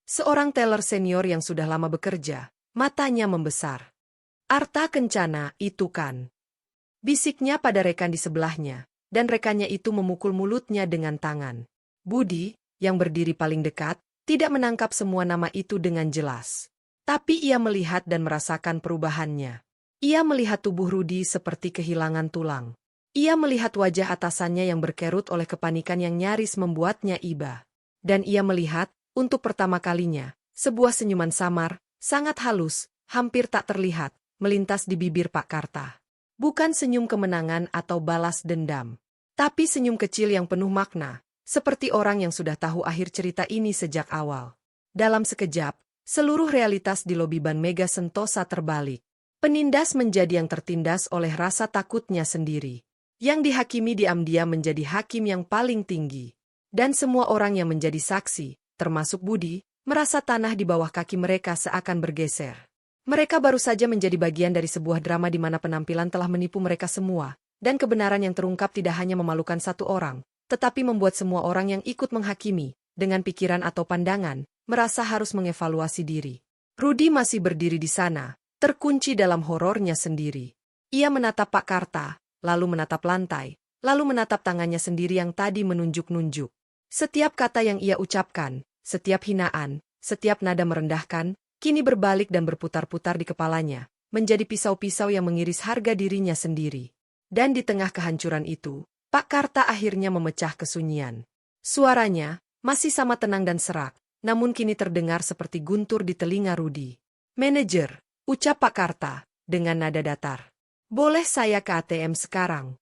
Seorang teller senior yang sudah lama bekerja, matanya membesar. Arta Kencana, itu kan. Bisiknya pada rekan di sebelahnya, dan rekannya itu memukul mulutnya dengan tangan. Budi, yang berdiri paling dekat, tidak menangkap semua nama itu dengan jelas. Tapi ia melihat dan merasakan perubahannya. Ia melihat tubuh Rudy seperti kehilangan tulang. Ia melihat wajah atasannya yang berkerut oleh kepanikan yang nyaris membuatnya iba. Dan ia melihat, untuk pertama kalinya, sebuah senyuman samar, sangat halus, hampir tak terlihat, melintas di bibir Pak Karta. Bukan senyum kemenangan atau balas dendam, tapi senyum kecil yang penuh makna, seperti orang yang sudah tahu akhir cerita ini sejak awal. Dalam sekejap, seluruh realitas di lobi Bank Mega Sentosa terbalik. Penindas menjadi yang tertindas oleh rasa takutnya sendiri. Yang dihakimi diam-diam menjadi hakim yang paling tinggi. Dan semua orang yang menjadi saksi, termasuk Budi, merasa tanah di bawah kaki mereka seakan bergeser. Mereka baru saja menjadi bagian dari sebuah drama di mana penampilan telah menipu mereka semua, dan kebenaran yang terungkap tidak hanya memalukan satu orang, tetapi membuat semua orang yang ikut menghakimi, dengan pikiran atau pandangan, merasa harus mengevaluasi diri. Rudy masih berdiri di sana, terkunci dalam horornya sendiri. Ia menatap Pak Karta, lalu menatap lantai, lalu menatap tangannya sendiri yang tadi menunjuk-nunjuk. Setiap kata yang ia ucapkan, setiap hinaan, setiap nada merendahkan, kini berbalik dan berputar-putar di kepalanya, menjadi pisau-pisau yang mengiris harga dirinya sendiri. Dan di tengah kehancuran itu, Pak Karta akhirnya memecah kesunyian. Suaranya masih sama tenang dan serak, namun kini terdengar seperti guntur di telinga Rudy. Manajer, ucap Pak Karta, dengan nada datar. Boleh saya ke ATM sekarang?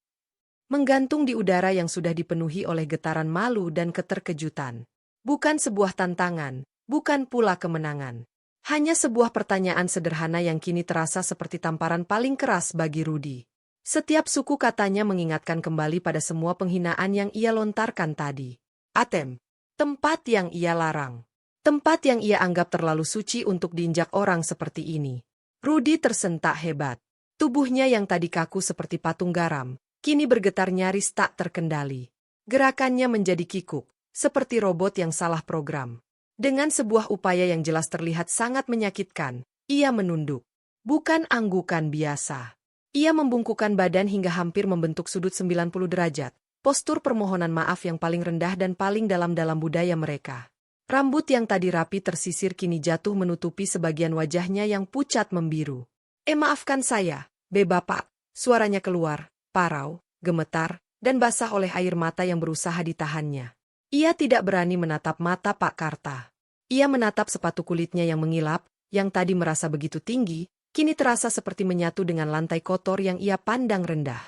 Menggantung di udara yang sudah dipenuhi oleh getaran malu dan keterkejutan. Bukan sebuah tantangan, bukan pula kemenangan. Hanya sebuah pertanyaan sederhana yang kini terasa seperti tamparan paling keras bagi Rudy. Setiap suku katanya mengingatkan kembali pada semua penghinaan yang ia lontarkan tadi. ATM, tempat yang ia larang. Tempat yang ia anggap terlalu suci untuk diinjak orang seperti ini. Rudy tersentak hebat. Tubuhnya yang tadi kaku seperti patung garam, kini bergetar nyaris tak terkendali. Gerakannya menjadi kikuk, seperti robot yang salah program. Dengan sebuah upaya yang jelas terlihat sangat menyakitkan, ia menunduk. Bukan anggukan biasa. Ia membungkukkan badan hingga hampir membentuk sudut 90 derajat, postur permohonan maaf yang paling rendah dan paling dalam budaya mereka. Rambut yang tadi rapi tersisir kini jatuh menutupi sebagian wajahnya yang pucat membiru. Maafkan saya, Bapak, suaranya keluar, parau, gemetar, dan basah oleh air mata yang berusaha ditahannya. Ia tidak berani menatap mata Pak Karta. Ia menatap sepatu kulitnya yang mengilap, yang tadi merasa begitu tinggi, kini terasa seperti menyatu dengan lantai kotor yang ia pandang rendah.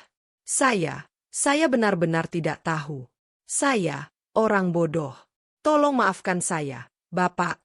Saya benar-benar tidak tahu. Saya, orang bodoh. Tolong maafkan saya, Bapak.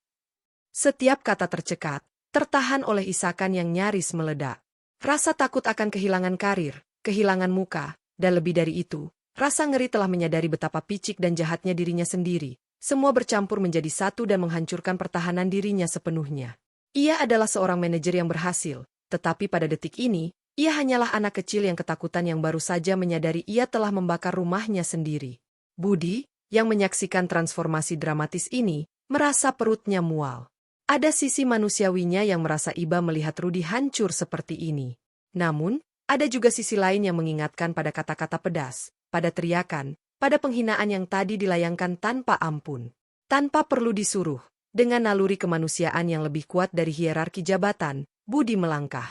Setiap kata tercekat, tertahan oleh isakan yang nyaris meledak. Rasa takut akan kehilangan karir, kehilangan muka, dan lebih dari itu, Rasa ngeri telah menyadari betapa picik dan jahatnya dirinya sendiri. Semua bercampur menjadi satu dan menghancurkan pertahanan dirinya sepenuhnya. Ia adalah seorang manajer yang berhasil, tetapi pada detik ini, ia hanyalah anak kecil yang ketakutan yang baru saja menyadari ia telah membakar rumahnya sendiri. Budi, yang menyaksikan transformasi dramatis ini, merasa perutnya mual. Ada sisi manusiawinya yang merasa iba melihat Rudy hancur seperti ini. Namun, ada juga sisi lain yang mengingatkan pada kata-kata pedas, pada teriakan, pada penghinaan yang tadi dilayangkan tanpa ampun. Tanpa perlu disuruh, dengan naluri kemanusiaan yang lebih kuat dari hierarki jabatan, Budi melangkah.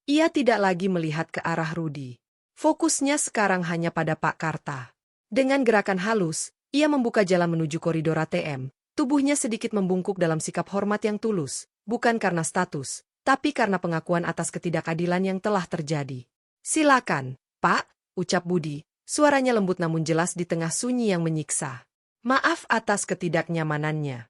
Ia tidak lagi melihat ke arah Rudy. Fokusnya sekarang hanya pada Pak Karta. Dengan gerakan halus, ia membuka jalan menuju koridor ATM. Tubuhnya sedikit membungkuk dalam sikap hormat yang tulus, bukan karena status, tapi karena pengakuan atas ketidakadilan yang telah terjadi. "Silakan, Pak," ucap Budi. Suaranya lembut namun jelas di tengah sunyi yang menyiksa. "Maaf atas ketidaknyamanannya."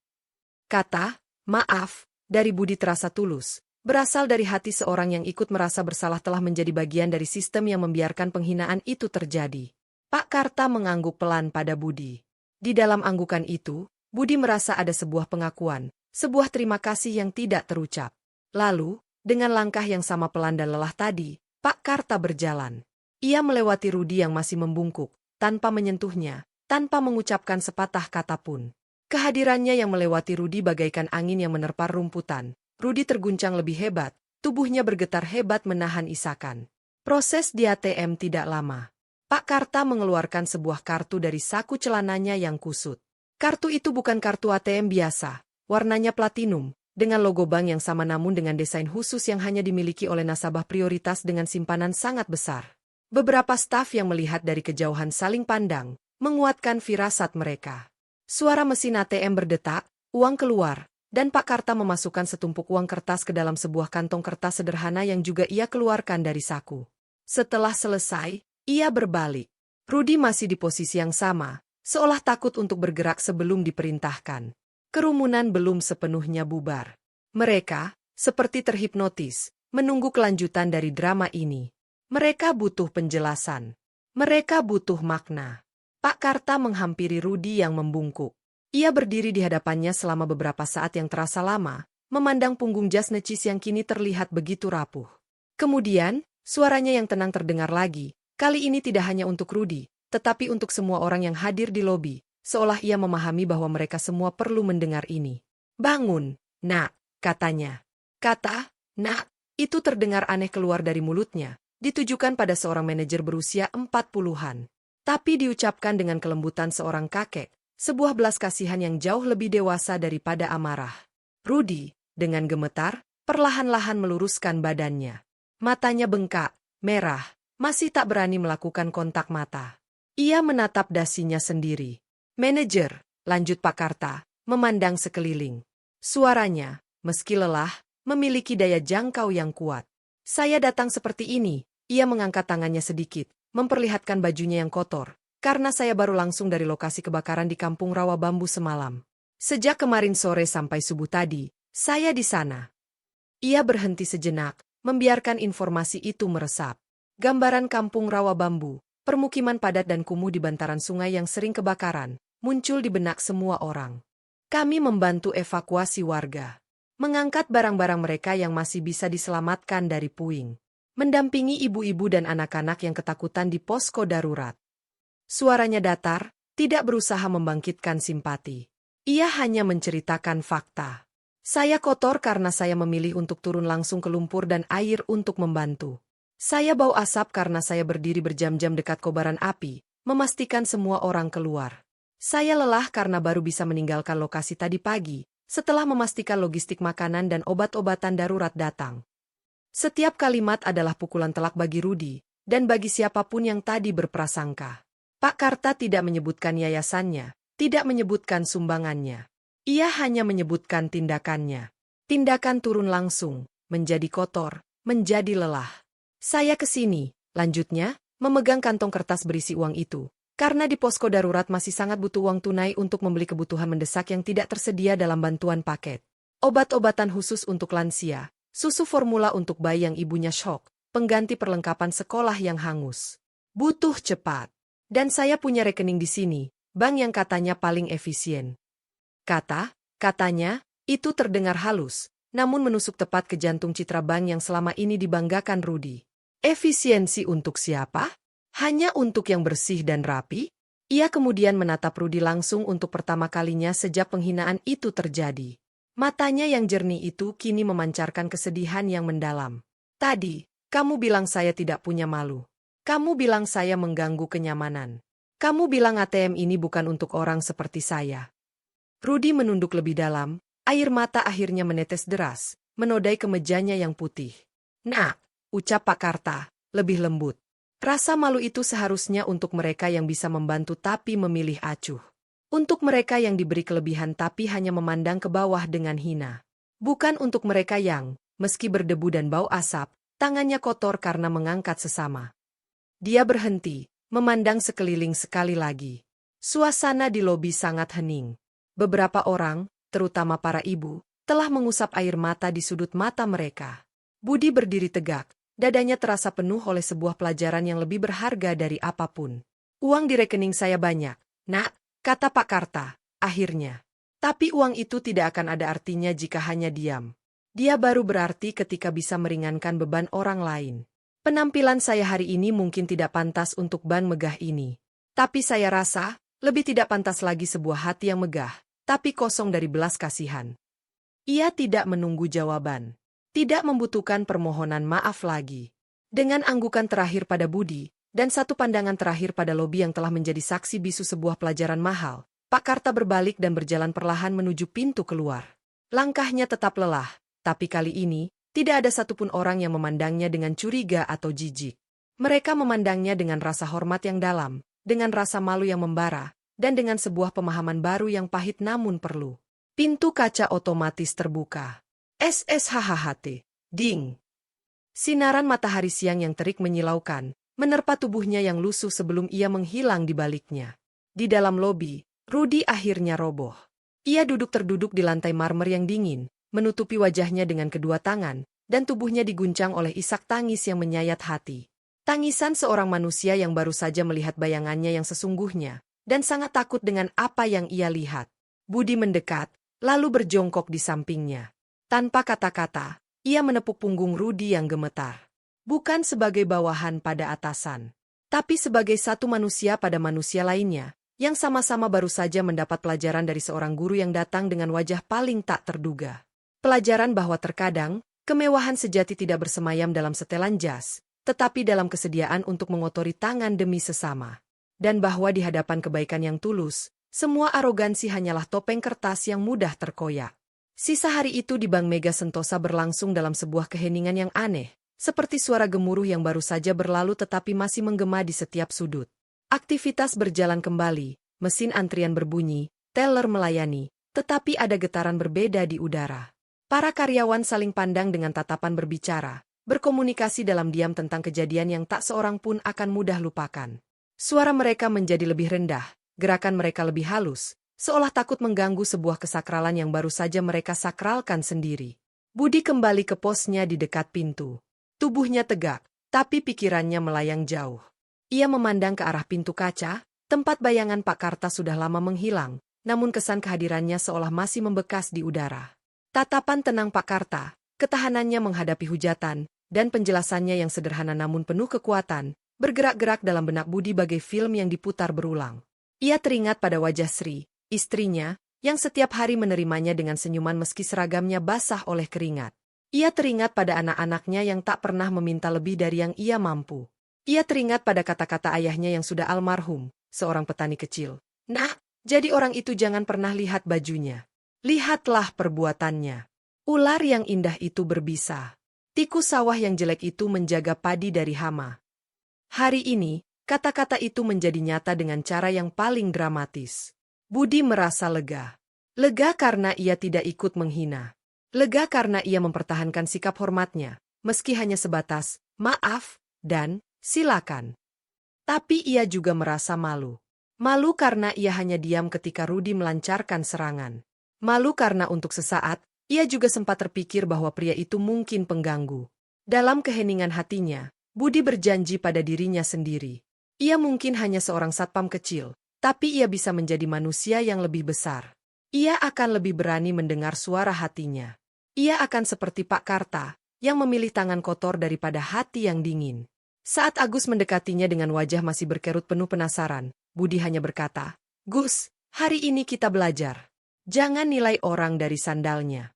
Kata, "maaf," dari Budi terasa tulus, berasal dari hati seorang yang ikut merasa bersalah telah menjadi bagian dari sistem yang membiarkan penghinaan itu terjadi. Pak Karta mengangguk pelan pada Budi. Di dalam anggukan itu, Budi merasa ada sebuah pengakuan, sebuah terima kasih yang tidak terucap. Lalu, dengan langkah yang sama pelan dan lelah tadi, Pak Karta berjalan. Ia melewati Rudy yang masih membungkuk, tanpa menyentuhnya, tanpa mengucapkan sepatah kata pun. Kehadirannya yang melewati Rudy bagaikan angin yang menerpa rumputan. Rudy terguncang lebih hebat, tubuhnya bergetar hebat menahan isakan. Proses di ATM tidak lama. Pak Karta mengeluarkan sebuah kartu dari saku celananya yang kusut. Kartu itu bukan kartu ATM biasa, warnanya platinum, dengan logo bank yang sama namun dengan desain khusus yang hanya dimiliki oleh nasabah prioritas dengan simpanan sangat besar. Beberapa staf yang melihat dari kejauhan saling pandang, menguatkan firasat mereka. Suara mesin ATM berdetak, uang keluar, dan Pak Karta memasukkan setumpuk uang kertas ke dalam sebuah kantong kertas sederhana yang juga ia keluarkan dari saku. Setelah selesai, ia berbalik. Rudy masih di posisi yang sama, seolah takut untuk bergerak sebelum diperintahkan. Kerumunan belum sepenuhnya bubar. Mereka, seperti terhipnotis, menunggu kelanjutan dari drama ini. Mereka butuh penjelasan. Mereka butuh makna. Pak Karta menghampiri Rudy yang membungkuk. Ia berdiri di hadapannya selama beberapa saat yang terasa lama, memandang punggung jas necis yang kini terlihat begitu rapuh. Kemudian, suaranya yang tenang terdengar lagi, kali ini tidak hanya untuk Rudy, tetapi untuk semua orang yang hadir di lobi, seolah ia memahami bahwa mereka semua perlu mendengar ini. "Bangun, nak," katanya. Kata, "nak," itu terdengar aneh keluar dari mulutnya, ditujukan pada seorang manajer berusia 40-an. Tapi diucapkan dengan kelembutan seorang kakek, sebuah belas kasihan yang jauh lebih dewasa daripada amarah. Rudy, dengan gemetar, perlahan-lahan meluruskan badannya. Matanya bengkak, merah, masih tak berani melakukan kontak mata. Ia menatap dasinya sendiri. "Manajer," lanjut Pak Karta, memandang sekeliling. Suaranya, meski lelah, memiliki daya jangkau yang kuat. "Saya datang seperti ini," ia mengangkat tangannya sedikit, memperlihatkan bajunya yang kotor, "karena saya baru langsung dari lokasi kebakaran di Kampung Rawa Bambu semalam. Sejak kemarin sore sampai subuh tadi, saya di sana." Ia berhenti sejenak, membiarkan informasi itu meresap. Gambaran Kampung Rawa Bambu, permukiman padat dan kumuh di bantaran sungai yang sering kebakaran, muncul di benak semua orang. "Kami membantu evakuasi warga, mengangkat barang-barang mereka yang masih bisa diselamatkan dari puing, mendampingi ibu-ibu dan anak-anak yang ketakutan di posko darurat." Suaranya datar, tidak berusaha membangkitkan simpati. Ia hanya menceritakan fakta. "Saya kotor karena saya memilih untuk turun langsung ke lumpur dan air untuk membantu. Saya bau asap karena saya berdiri berjam-jam dekat kobaran api, memastikan semua orang keluar. Saya lelah karena baru bisa meninggalkan lokasi tadi pagi, setelah memastikan logistik makanan dan obat-obatan darurat datang." Setiap kalimat adalah pukulan telak bagi Rudy, dan bagi siapapun yang tadi berprasangka. Pak Karta tidak menyebutkan yayasannya, tidak menyebutkan sumbangannya. Ia hanya menyebutkan tindakannya. Tindakan turun langsung, menjadi kotor, menjadi lelah. "Saya ke sini," lanjutnya, memegang kantong kertas berisi uang itu, "karena di posko darurat masih sangat butuh uang tunai untuk membeli kebutuhan mendesak yang tidak tersedia dalam bantuan paket. Obat-obatan khusus untuk lansia, susu formula untuk bayi yang ibunya syok, pengganti perlengkapan sekolah yang hangus. Butuh cepat." Dan saya punya rekening di sini, bank yang katanya paling efisien. Katanya, itu terdengar halus, namun menusuk tepat ke jantung citra bank yang selama ini dibanggakan Rudy. Efisiensi untuk siapa? Hanya untuk yang bersih dan rapi? Ia kemudian menatap Rudy langsung untuk pertama kalinya sejak penghinaan itu terjadi. Matanya yang jernih itu kini memancarkan kesedihan yang mendalam. Tadi, kamu bilang saya tidak punya malu. Kamu bilang saya mengganggu kenyamanan. Kamu bilang ATM ini bukan untuk orang seperti saya. Rudy menunduk lebih dalam, air mata akhirnya menetes deras, menodai kemejanya yang putih. Nah, ucap Pak Karta, lebih lembut. Rasa malu itu seharusnya untuk mereka yang bisa membantu tapi memilih acuh. Untuk mereka yang diberi kelebihan tapi hanya memandang ke bawah dengan hina. Bukan untuk mereka yang, meski berdebu dan bau asap, tangannya kotor karena mengangkat sesama. Dia berhenti, memandang sekeliling sekali lagi. Suasana di lobi sangat hening. Beberapa orang, terutama para ibu, telah mengusap air mata di sudut mata mereka. Budi berdiri tegak, dadanya terasa penuh oleh sebuah pelajaran yang lebih berharga dari apapun. Uang di rekening saya banyak, nak, kata Pak Karta, akhirnya. Tapi uang itu tidak akan ada artinya jika hanya diam. Dia baru berarti ketika bisa meringankan beban orang lain. Penampilan saya hari ini mungkin tidak pantas untuk bank megah ini. Tapi saya rasa, lebih tidak pantas lagi sebuah hati yang megah, tapi kosong dari belas kasihan. Ia tidak menunggu jawaban. Tidak membutuhkan permohonan maaf lagi. Dengan anggukan terakhir pada Budi, dan satu pandangan terakhir pada lobi yang telah menjadi saksi bisu sebuah pelajaran mahal, Pak Karta berbalik dan berjalan perlahan menuju pintu keluar. Langkahnya tetap lelah, tapi kali ini, tidak ada satupun orang yang memandangnya dengan curiga atau jijik. Mereka memandangnya dengan rasa hormat yang dalam, dengan rasa malu yang membara, dan dengan sebuah pemahaman baru yang pahit namun perlu. Pintu kaca otomatis terbuka. SSHHT. Ding. Sinaran matahari siang yang terik menyilaukan, menerpa tubuhnya yang lusuh sebelum ia menghilang di baliknya. Di dalam lobi, Rudy akhirnya roboh. Ia duduk terduduk di lantai marmer yang dingin, menutupi wajahnya dengan kedua tangan, dan tubuhnya diguncang oleh isak tangis yang menyayat hati. Tangisan seorang manusia yang baru saja melihat bayangannya yang sesungguhnya, dan sangat takut dengan apa yang ia lihat. Budi mendekat, lalu berjongkok di sampingnya. Tanpa kata-kata, ia menepuk punggung Rudy yang gemetar. Bukan sebagai bawahan pada atasan, tapi sebagai satu manusia pada manusia lainnya, yang sama-sama baru saja mendapat pelajaran dari seorang guru yang datang dengan wajah paling tak terduga. Pelajaran bahwa terkadang, kemewahan sejati tidak bersemayam dalam setelan jas, tetapi dalam kesediaan untuk mengotori tangan demi sesama. Dan bahwa di hadapan kebaikan yang tulus, semua arogansi hanyalah topeng kertas yang mudah terkoyak. Sisa hari itu di Bank Mega Sentosa berlangsung dalam sebuah keheningan yang aneh, seperti suara gemuruh yang baru saja berlalu tetapi masih menggema di setiap sudut. Aktivitas berjalan kembali, mesin antrian berbunyi, teller melayani, tetapi ada getaran berbeda di udara. Para karyawan saling pandang dengan tatapan berbicara, berkomunikasi dalam diam tentang kejadian yang tak seorang pun akan mudah lupakan. Suara mereka menjadi lebih rendah, gerakan mereka lebih halus, seolah takut mengganggu sebuah kesakralan yang baru saja mereka sakralkan sendiri. Budi kembali ke posnya di dekat pintu. Tubuhnya tegak, tapi pikirannya melayang jauh. Ia memandang ke arah pintu kaca, tempat bayangan Pak Karta sudah lama menghilang, namun kesan kehadirannya seolah masih membekas di udara. Tatapan tenang Pak Karta, ketahanannya menghadapi hujatan, dan penjelasannya yang sederhana namun penuh kekuatan, bergerak-gerak dalam benak Budi bagai film yang diputar berulang. Ia teringat pada wajah Sri, istrinya, yang setiap hari menerimanya dengan senyuman meski seragamnya basah oleh keringat. Ia teringat pada anak-anaknya yang tak pernah meminta lebih dari yang ia mampu. Ia teringat pada kata-kata ayahnya yang sudah almarhum, seorang petani kecil. Nah, jadi orang itu jangan pernah lihat bajunya. Lihatlah perbuatannya. Ular yang indah itu berbisa. Tikus sawah yang jelek itu menjaga padi dari hama. Hari ini, kata-kata itu menjadi nyata dengan cara yang paling dramatis. Budi merasa lega. Lega karena ia tidak ikut menghina. Lega karena ia mempertahankan sikap hormatnya, meski hanya sebatas, maaf, dan, silakan. Tapi ia juga merasa malu. Malu karena ia hanya diam ketika Rudy melancarkan serangan. Malu karena untuk sesaat, ia juga sempat terpikir bahwa pria itu mungkin pengganggu. Dalam keheningan hatinya, Budi berjanji pada dirinya sendiri. Ia mungkin hanya seorang satpam kecil, tapi ia bisa menjadi manusia yang lebih besar. Ia akan lebih berani mendengar suara hatinya. Ia akan seperti Pak Karta, yang memilih tangan kotor daripada hati yang dingin. Saat Agus mendekatinya dengan wajah masih berkerut penuh penasaran, Budi hanya berkata, "Gus, hari ini kita belajar. Jangan nilai orang dari sandalnya."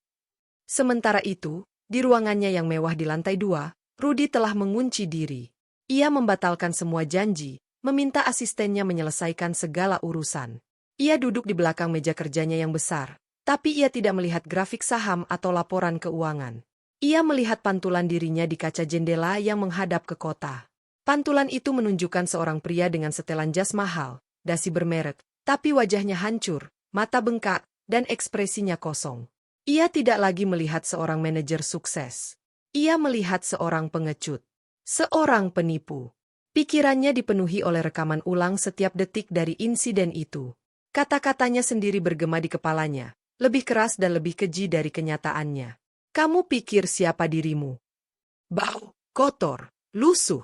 Sementara itu, di ruangannya yang mewah di lantai 2, Rudi telah mengunci diri. Ia membatalkan semua janji, meminta asistennya menyelesaikan segala urusan. Ia duduk di belakang meja kerjanya yang besar, tapi ia tidak melihat grafik saham atau laporan keuangan. Ia melihat pantulan dirinya di kaca jendela yang menghadap ke kota. Pantulan itu menunjukkan seorang pria dengan setelan jas mahal, dasi bermerek, tapi wajahnya hancur, mata bengkak, dan ekspresinya kosong. Ia tidak lagi melihat seorang manajer sukses. Ia melihat seorang pengecut. Seorang penipu. Pikirannya dipenuhi oleh rekaman ulang setiap detik dari insiden itu. Kata-katanya sendiri bergema di kepalanya, lebih keras dan lebih keji dari kenyataannya. "Kamu pikir siapa dirimu? Bau, kotor, lusuh.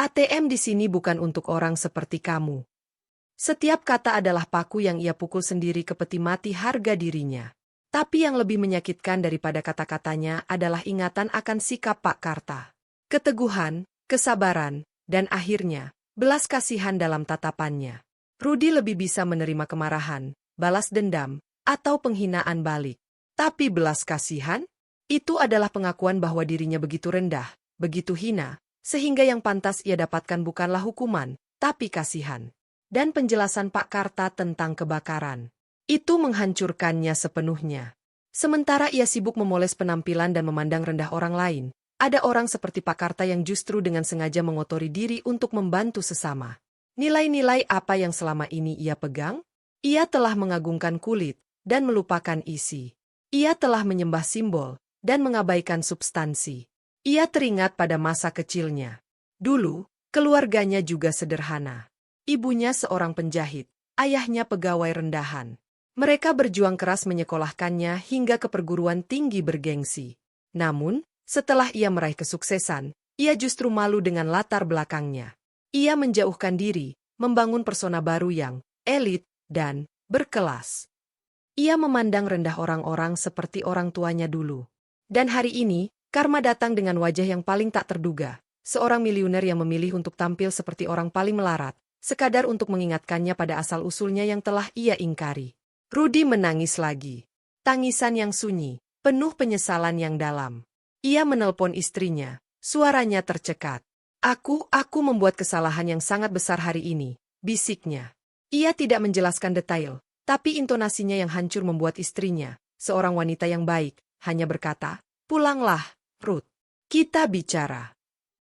ATM di sini bukan untuk orang seperti kamu." Setiap kata adalah paku yang ia pukul sendiri ke peti mati harga dirinya. Tapi yang lebih menyakitkan daripada kata-katanya adalah ingatan akan sikap Pak Karta. Keteguhan, kesabaran, dan akhirnya, belas kasihan dalam tatapannya. Rudi lebih bisa menerima kemarahan, balas dendam, atau penghinaan balik. Tapi belas kasihan? Itu adalah pengakuan bahwa dirinya begitu rendah, begitu hina, sehingga yang pantas ia dapatkan bukanlah hukuman, tapi kasihan. Dan penjelasan Pak Karta tentang kebakaran. Itu menghancurkannya sepenuhnya. Sementara ia sibuk memoles penampilan dan memandang rendah orang lain, ada orang seperti Pak Karta yang justru dengan sengaja mengotori diri untuk membantu sesama. Nilai-nilai apa yang selama ini ia pegang? Ia telah mengagungkan kulit dan melupakan isi. Ia telah menyembah simbol dan mengabaikan substansi. Ia teringat pada masa kecilnya. Dulu, keluarganya juga sederhana. Ibunya seorang penjahit, ayahnya pegawai rendahan. Mereka berjuang keras menyekolahkannya hingga ke perguruan tinggi bergengsi. Namun, setelah ia meraih kesuksesan, ia justru malu dengan latar belakangnya. Ia menjauhkan diri, membangun persona baru yang elit dan berkelas. Ia memandang rendah orang-orang seperti orang tuanya dulu. Dan hari ini, karma datang dengan wajah yang paling tak terduga. Seorang miliuner yang memilih untuk tampil seperti orang paling melarat, sekadar untuk mengingatkannya pada asal-usulnya yang telah ia ingkari. Rudi menangis lagi. Tangisan yang sunyi, penuh penyesalan yang dalam. Ia menelpon istrinya, suaranya tercekat. Aku membuat kesalahan yang sangat besar hari ini, bisiknya. Ia tidak menjelaskan detail, tapi intonasinya yang hancur membuat istrinya, seorang wanita yang baik, hanya berkata, "Pulanglah, Ruth. Kita bicara."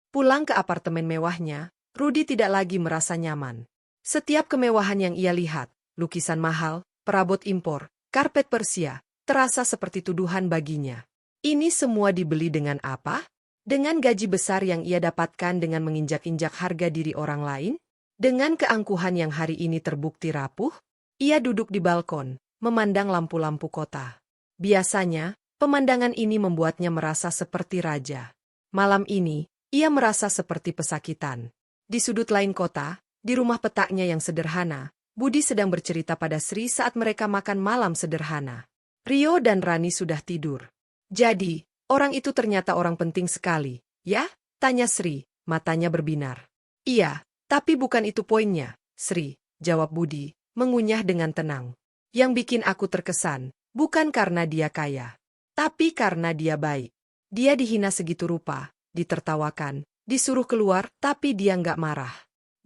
Pulang ke apartemen mewahnya, Rudi tidak lagi merasa nyaman. Setiap kemewahan yang ia lihat, lukisan mahal, perabot impor, karpet Persia, terasa seperti tuduhan baginya. Ini semua dibeli dengan apa? Dengan gaji besar yang ia dapatkan dengan menginjak-injak harga diri orang lain? Dengan keangkuhan yang hari ini terbukti rapuh? Ia duduk di balkon, memandang lampu-lampu kota. Biasanya, pemandangan ini membuatnya merasa seperti raja. Malam ini, ia merasa seperti pesakitan. Di sudut lain kota, di rumah petaknya yang sederhana, Budi sedang bercerita pada Sri saat mereka makan malam sederhana. Rio dan Rani sudah tidur. "Jadi, orang itu ternyata orang penting sekali, ya?" tanya Sri, matanya berbinar. "Iya, tapi bukan itu poinnya, Sri," jawab Budi, mengunyah dengan tenang. "Yang bikin aku terkesan, bukan karena dia kaya, tapi karena dia baik. Dia dihina segitu rupa, ditertawakan, disuruh keluar, tapi dia nggak marah.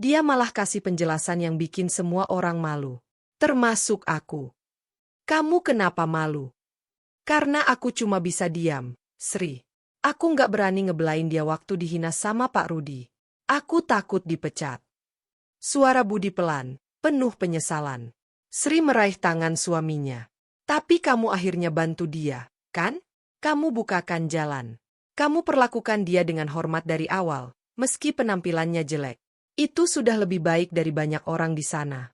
Dia malah kasih penjelasan yang bikin semua orang malu. Termasuk aku." "Kamu kenapa malu?" "Karena aku cuma bisa diam, Sri. Aku nggak berani ngebelain dia waktu dihina sama Pak Rudi. Aku takut dipecat." Suara Budi pelan, penuh penyesalan. Sri meraih tangan suaminya. "Tapi kamu akhirnya bantu dia, kan? Kamu bukakan jalan. Kamu perlakukan dia dengan hormat dari awal, meski penampilannya jelek. Itu sudah lebih baik dari banyak orang di sana."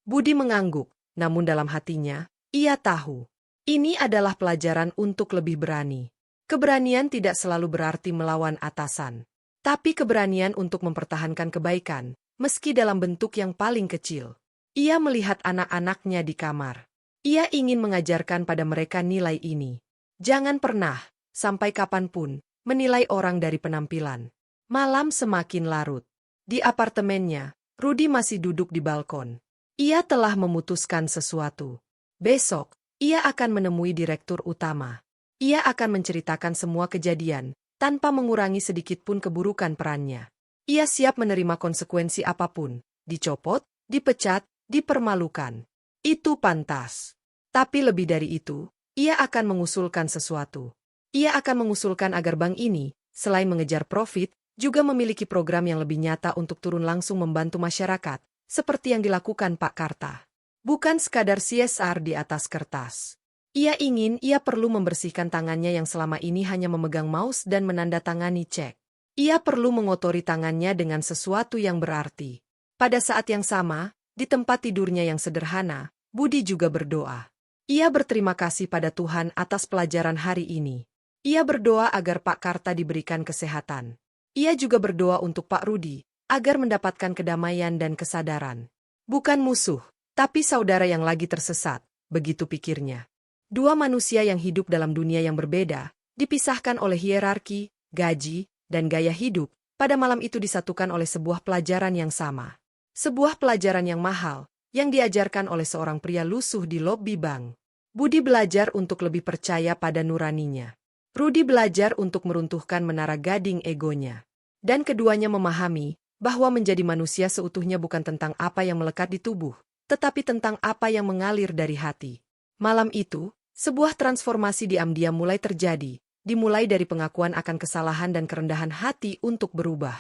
Budi mengangguk, namun dalam hatinya, ia tahu. Ini adalah pelajaran untuk lebih berani. Keberanian tidak selalu berarti melawan atasan. tapi keberanian untuk mempertahankan kebaikan, meski dalam bentuk yang paling kecil. Ia melihat anak-anaknya di kamar. Ia ingin mengajarkan pada mereka nilai ini. Jangan pernah, sampai kapanpun, menilai orang dari penampilan. Malam semakin larut. Di apartemennya, Rudy masih duduk di balkon. Ia telah memutuskan sesuatu. Besok, ia akan menemui direktur utama. Ia akan menceritakan semua kejadian, tanpa mengurangi sedikitpun keburukan perannya. Ia siap menerima konsekuensi apapun, dicopot, dipecat, dipermalukan. Itu pantas. Tapi lebih dari itu, ia akan mengusulkan sesuatu. Ia akan mengusulkan agar bank ini, selain mengejar profit, juga memiliki program yang lebih nyata untuk turun langsung membantu masyarakat, seperti yang dilakukan Pak Karta. Bukan sekadar CSR di atas kertas. Ia perlu membersihkan tangannya yang selama ini hanya memegang mouse dan menandatangani cek. Ia perlu mengotori tangannya dengan sesuatu yang berarti. Pada saat yang sama, di tempat tidurnya yang sederhana, Budi juga berdoa. Ia berterima kasih pada Tuhan atas pelajaran hari ini. Ia berdoa agar Pak Karta diberikan kesehatan. Ia juga berdoa untuk Pak Rudy, agar mendapatkan kedamaian dan kesadaran. Bukan musuh, tapi saudara yang lagi tersesat, begitu pikirnya. Dua manusia yang hidup dalam dunia yang berbeda, dipisahkan oleh hierarki, gaji, dan gaya hidup, pada malam itu disatukan oleh sebuah pelajaran yang sama. Sebuah pelajaran yang mahal, yang diajarkan oleh seorang pria lusuh di lobi bank. Budi belajar untuk lebih percaya pada nuraninya. Rudy belajar untuk meruntuhkan menara gading egonya. Dan keduanya memahami bahwa menjadi manusia seutuhnya bukan tentang apa yang melekat di tubuh, tetapi tentang apa yang mengalir dari hati. Malam itu, sebuah transformasi diam-diam mulai terjadi, dimulai dari pengakuan akan kesalahan dan kerendahan hati untuk berubah.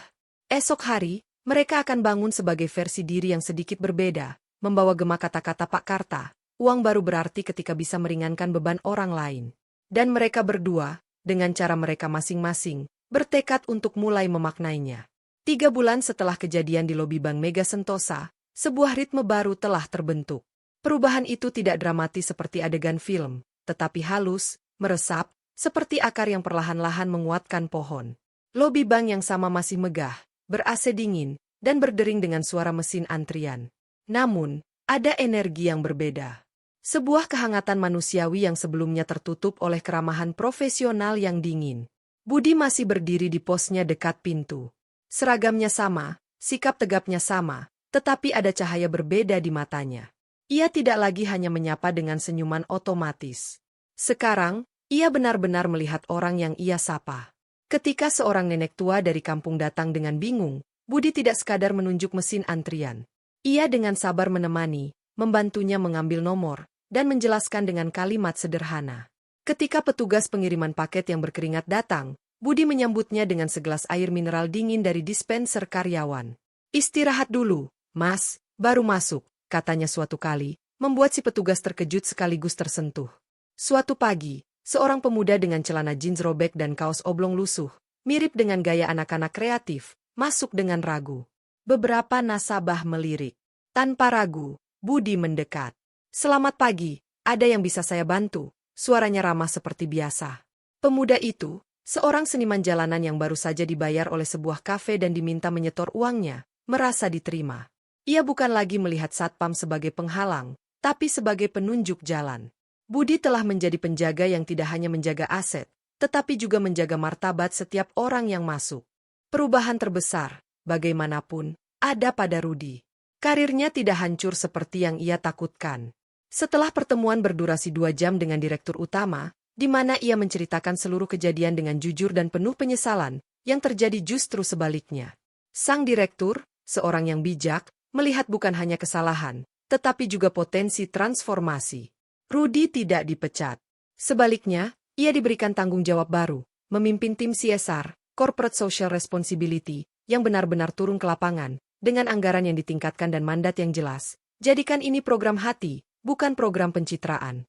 Esok hari, mereka akan bangun sebagai versi diri yang sedikit berbeda, membawa gema kata-kata Pak Karta, uang baru berarti ketika bisa meringankan beban orang lain. Dan mereka berdua, dengan cara mereka masing-masing, bertekad untuk mulai memaknainya. 3 bulan setelah kejadian di lobi Bank Mega Sentosa, sebuah ritme baru telah terbentuk. Perubahan itu tidak dramatis seperti adegan film, tetapi halus, meresap, seperti akar yang perlahan-lahan menguatkan pohon. Lobi bank yang sama masih megah, ber-AC dingin, dan berdering dengan suara mesin antrian. Namun, ada energi yang berbeda. Sebuah kehangatan manusiawi yang sebelumnya tertutup oleh keramahan profesional yang dingin. Budi masih berdiri di posnya dekat pintu. Seragamnya sama, sikap tegapnya sama, tetapi ada cahaya berbeda di matanya. Ia tidak lagi hanya menyapa dengan senyuman otomatis. Sekarang, ia benar-benar melihat orang yang ia sapa. Ketika seorang nenek tua dari kampung datang dengan bingung, Budi tidak sekadar menunjuk mesin antrian. Ia dengan sabar menemani, membantunya mengambil nomor, dan menjelaskan dengan kalimat sederhana. Ketika petugas pengiriman paket yang berkeringat datang, Budi menyambutnya dengan segelas air mineral dingin dari dispenser karyawan. "Istirahat dulu, Mas, baru masuk," katanya suatu kali, membuat si petugas terkejut sekaligus tersentuh. Suatu pagi, seorang pemuda dengan celana jeans robek dan kaos oblong lusuh, mirip dengan gaya anak-anak kreatif, masuk dengan ragu. Beberapa nasabah melirik. Tanpa ragu, Budi mendekat. "Selamat pagi, ada yang bisa saya bantu?" Suaranya ramah seperti biasa. Pemuda itu, seorang seniman jalanan yang baru saja dibayar oleh sebuah kafe dan diminta menyetor uangnya, merasa diterima. Ia bukan lagi melihat satpam sebagai penghalang, tapi sebagai penunjuk jalan. Budi telah menjadi penjaga yang tidak hanya menjaga aset, tetapi juga menjaga martabat setiap orang yang masuk. Perubahan terbesar, bagaimanapun, ada pada Rudy. Karirnya tidak hancur seperti yang ia takutkan. Setelah pertemuan berdurasi 2 jam dengan direktur utama, di mana ia menceritakan seluruh kejadian dengan jujur dan penuh penyesalan, yang terjadi justru sebaliknya. Sang direktur, seorang yang bijak, melihat bukan hanya kesalahan, tetapi juga potensi transformasi. Rudy tidak dipecat. Sebaliknya, ia diberikan tanggung jawab baru, memimpin tim CSR, Corporate Social Responsibility, yang benar-benar turun ke lapangan, dengan anggaran yang ditingkatkan dan mandat yang jelas. Jadikan ini program hati, bukan program pencitraan.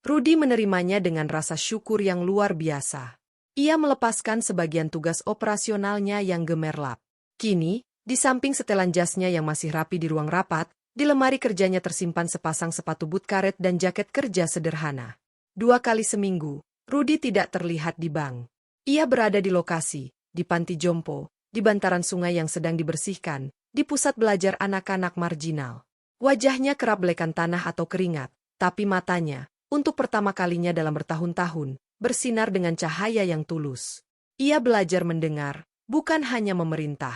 Rudy menerimanya dengan rasa syukur yang luar biasa. Ia melepaskan sebagian tugas operasionalnya yang gemerlap. Kini, di samping setelan jasnya yang masih rapi di ruang rapat, di lemari kerjanya tersimpan sepasang sepatu boot karet dan jaket kerja sederhana. 2 kali seminggu, Rudy tidak terlihat di bank. Ia berada di lokasi, di panti jompo, di bantaran sungai yang sedang dibersihkan, di pusat belajar anak-anak marginal. Wajahnya kerap belekan tanah atau keringat, tapi matanya, untuk pertama kalinya dalam bertahun-tahun, bersinar dengan cahaya yang tulus. Ia belajar mendengar, bukan hanya memerintah.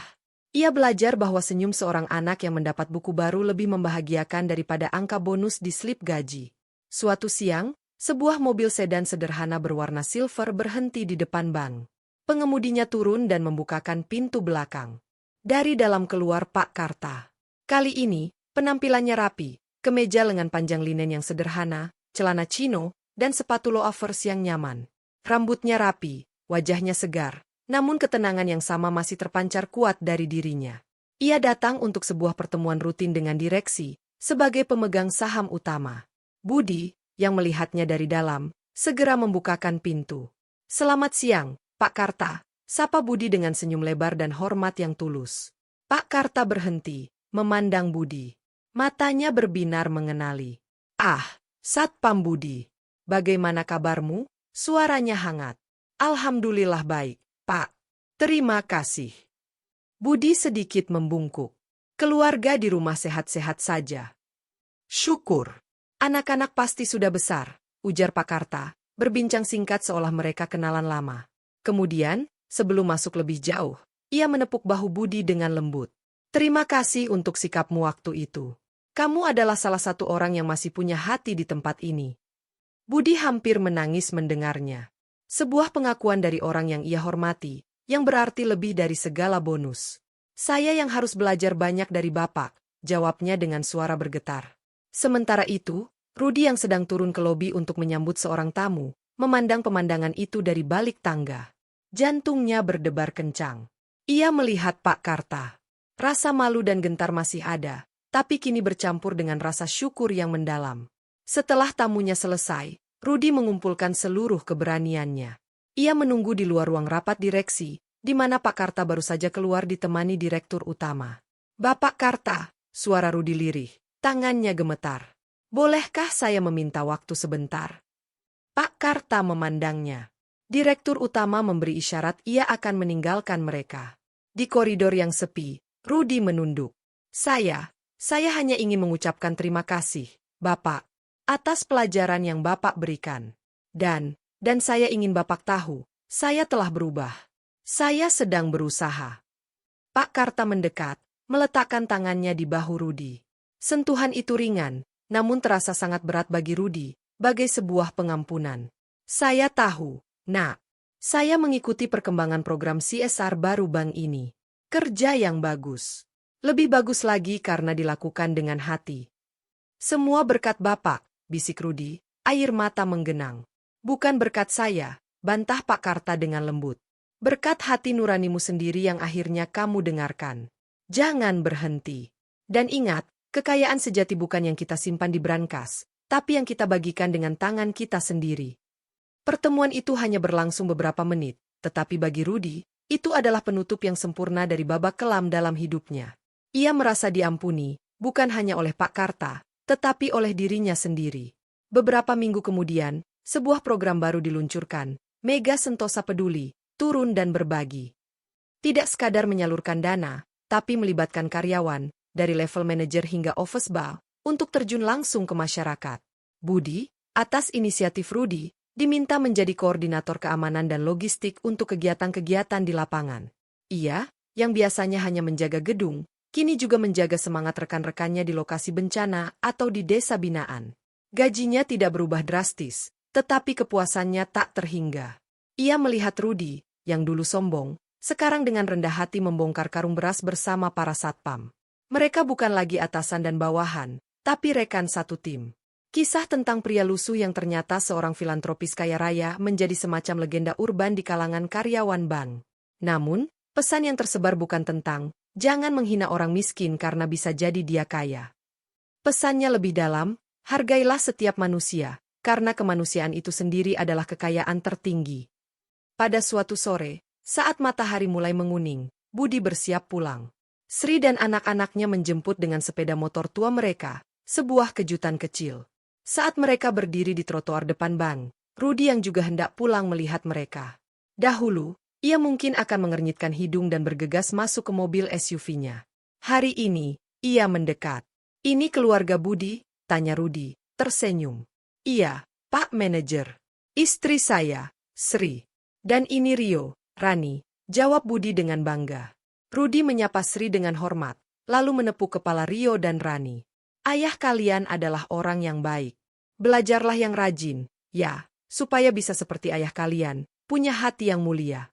Ia belajar bahwa senyum seorang anak yang mendapat buku baru lebih membahagiakan daripada angka bonus di slip gaji. Suatu siang, sebuah mobil sedan sederhana berwarna silver berhenti di depan bank. Pengemudinya turun dan membukakan pintu belakang. Dari dalam keluar Pak Karta. Kali ini, penampilannya rapi, kemeja lengan panjang linen yang sederhana, celana chino, dan sepatu loafers yang nyaman. Rambutnya rapi, wajahnya segar, namun ketenangan yang sama masih terpancar kuat dari dirinya. Ia datang untuk sebuah pertemuan rutin dengan direksi, sebagai pemegang saham utama. Budi, yang melihatnya dari dalam, segera membukakan pintu. "Selamat siang, Pak Karta," sapa Budi dengan senyum lebar dan hormat yang tulus. Pak Karta berhenti, memandang Budi. Matanya berbinar mengenali. "Ah, Satpam Budi. Bagaimana kabarmu?" Suaranya hangat. "Alhamdulillah baik, Pak. Terima kasih." Budi sedikit membungkuk. "Keluarga di rumah sehat-sehat saja?" "Syukur. Anak-anak pasti sudah besar," ujar Pak Karta, berbincang singkat seolah mereka kenalan lama. Kemudian, sebelum masuk lebih jauh, ia menepuk bahu Budi dengan lembut. "Terima kasih untuk sikapmu waktu itu. Kamu adalah salah satu orang yang masih punya hati di tempat ini." Budi hampir menangis mendengarnya. Sebuah pengakuan dari orang yang ia hormati, yang berarti lebih dari segala bonus. "Saya yang harus belajar banyak dari Bapak," jawabnya dengan suara bergetar. Sementara itu, Rudi yang sedang turun ke lobi untuk menyambut seorang tamu, memandang pemandangan itu dari balik tangga. Jantungnya berdebar kencang. Ia melihat Pak Karta. Rasa malu dan gentar masih ada, tapi kini bercampur dengan rasa syukur yang mendalam. Setelah tamunya selesai, Rudi mengumpulkan seluruh keberaniannya. Ia menunggu di luar ruang rapat direksi, di mana Pak Karta baru saja keluar ditemani direktur utama. "Bapak Karta," suara Rudi lirih, tangannya gemetar. "Bolehkah saya meminta waktu sebentar?" Pak Karta memandangnya. Direktur utama memberi isyarat ia akan meninggalkan mereka. Di koridor yang sepi, Rudi menunduk. Saya hanya ingin mengucapkan terima kasih, Bapak, atas pelajaran yang Bapak berikan. Dan saya ingin Bapak tahu, saya telah berubah. Saya sedang berusaha." Pak Karta mendekat, meletakkan tangannya di bahu Rudi. Sentuhan itu ringan, namun terasa sangat berat bagi Rudi, bagai sebuah pengampunan. "Saya tahu, Nak. Saya mengikuti perkembangan program CSR baru bank ini. Kerja yang bagus. Lebih bagus lagi karena dilakukan dengan hati." "Semua berkat Bapak," bisik Rudi, air mata menggenang. "Bukan berkat saya," bantah Pak Karta dengan lembut. "Berkat hati nuranimu sendiri yang akhirnya kamu dengarkan. Jangan berhenti. Dan ingat, kekayaan sejati bukan yang kita simpan di brankas, tapi yang kita bagikan dengan tangan kita sendiri." Pertemuan itu hanya berlangsung beberapa menit, tetapi bagi Rudi, itu adalah penutup yang sempurna dari babak kelam dalam hidupnya. Ia merasa diampuni, bukan hanya oleh Pak Karta, tetapi oleh dirinya sendiri. Beberapa minggu kemudian, sebuah program baru diluncurkan, Mega Sentosa Peduli, turun dan berbagi. Tidak sekadar menyalurkan dana, tapi melibatkan karyawan, dari level manajer hingga office boy, untuk terjun langsung ke masyarakat. Budi, atas inisiatif Rudi, diminta menjadi koordinator keamanan dan logistik untuk kegiatan-kegiatan di lapangan. Ia, yang biasanya hanya menjaga gedung, kini juga menjaga semangat rekan-rekannya di lokasi bencana atau di desa binaan. Gajinya tidak berubah drastis, tetapi kepuasannya tak terhingga. Ia melihat Rudi, yang dulu sombong, sekarang dengan rendah hati membongkar karung beras bersama para satpam. Mereka bukan lagi atasan dan bawahan, tapi rekan satu tim. Kisah tentang pria lusuh yang ternyata seorang filantropis kaya raya menjadi semacam legenda urban di kalangan karyawan bank. Namun, pesan yang tersebar bukan tentang, jangan menghina orang miskin karena bisa jadi dia kaya. Pesannya lebih dalam, hargailah setiap manusia, karena kemanusiaan itu sendiri adalah kekayaan tertinggi. Pada suatu sore, saat matahari mulai menguning, Budi bersiap pulang. Sri dan anak-anaknya menjemput dengan sepeda motor tua mereka, sebuah kejutan kecil. Saat mereka berdiri di trotoar depan bank, Rudi yang juga hendak pulang melihat mereka. Dahulu, ia mungkin akan mengernyitkan hidung dan bergegas masuk ke mobil SUV-nya. Hari ini, ia mendekat. "Ini keluarga Budi?" tanya Rudi, tersenyum. "Iya, Pak Manajer. Istri saya, Sri. Dan ini Rio, Rani," jawab Budi dengan bangga. Rudi menyapa Sri dengan hormat, lalu menepuk kepala Rio dan Rani. "Ayah kalian adalah orang yang baik. Belajarlah yang rajin, ya, supaya bisa seperti ayah kalian, punya hati yang mulia."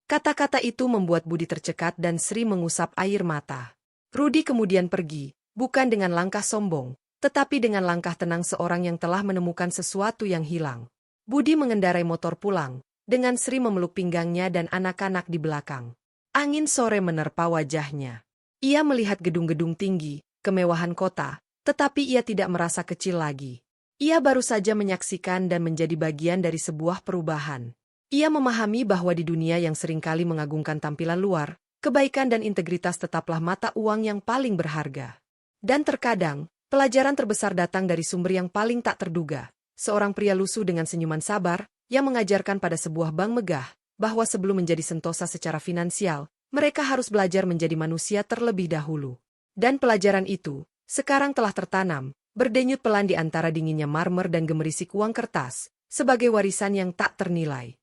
Kata-kata itu membuat Budi tercekat dan Sri mengusap air mata. Rudi kemudian pergi, bukan dengan langkah sombong, tetapi dengan langkah tenang seorang yang telah menemukan sesuatu yang hilang. Budi mengendarai motor pulang, dengan Sri memeluk pinggangnya dan anak-anak di belakang. Angin sore menerpa wajahnya. Ia melihat gedung-gedung tinggi, kemewahan kota, tetapi ia tidak merasa kecil lagi. Ia baru saja menyaksikan dan menjadi bagian dari sebuah perubahan. Ia memahami bahwa di dunia yang seringkali mengagungkan tampilan luar, kebaikan dan integritas tetaplah mata uang yang paling berharga. Dan terkadang, pelajaran terbesar datang dari sumber yang paling tak terduga. Seorang pria lusuh dengan senyuman sabar, yang mengajarkan pada sebuah bank megah, bahwa sebelum menjadi sentosa secara finansial, mereka harus belajar menjadi manusia terlebih dahulu. Dan pelajaran itu, sekarang telah tertanam, berdenyut pelan di antara dinginnya marmer dan gemerisik uang kertas, sebagai warisan yang tak ternilai.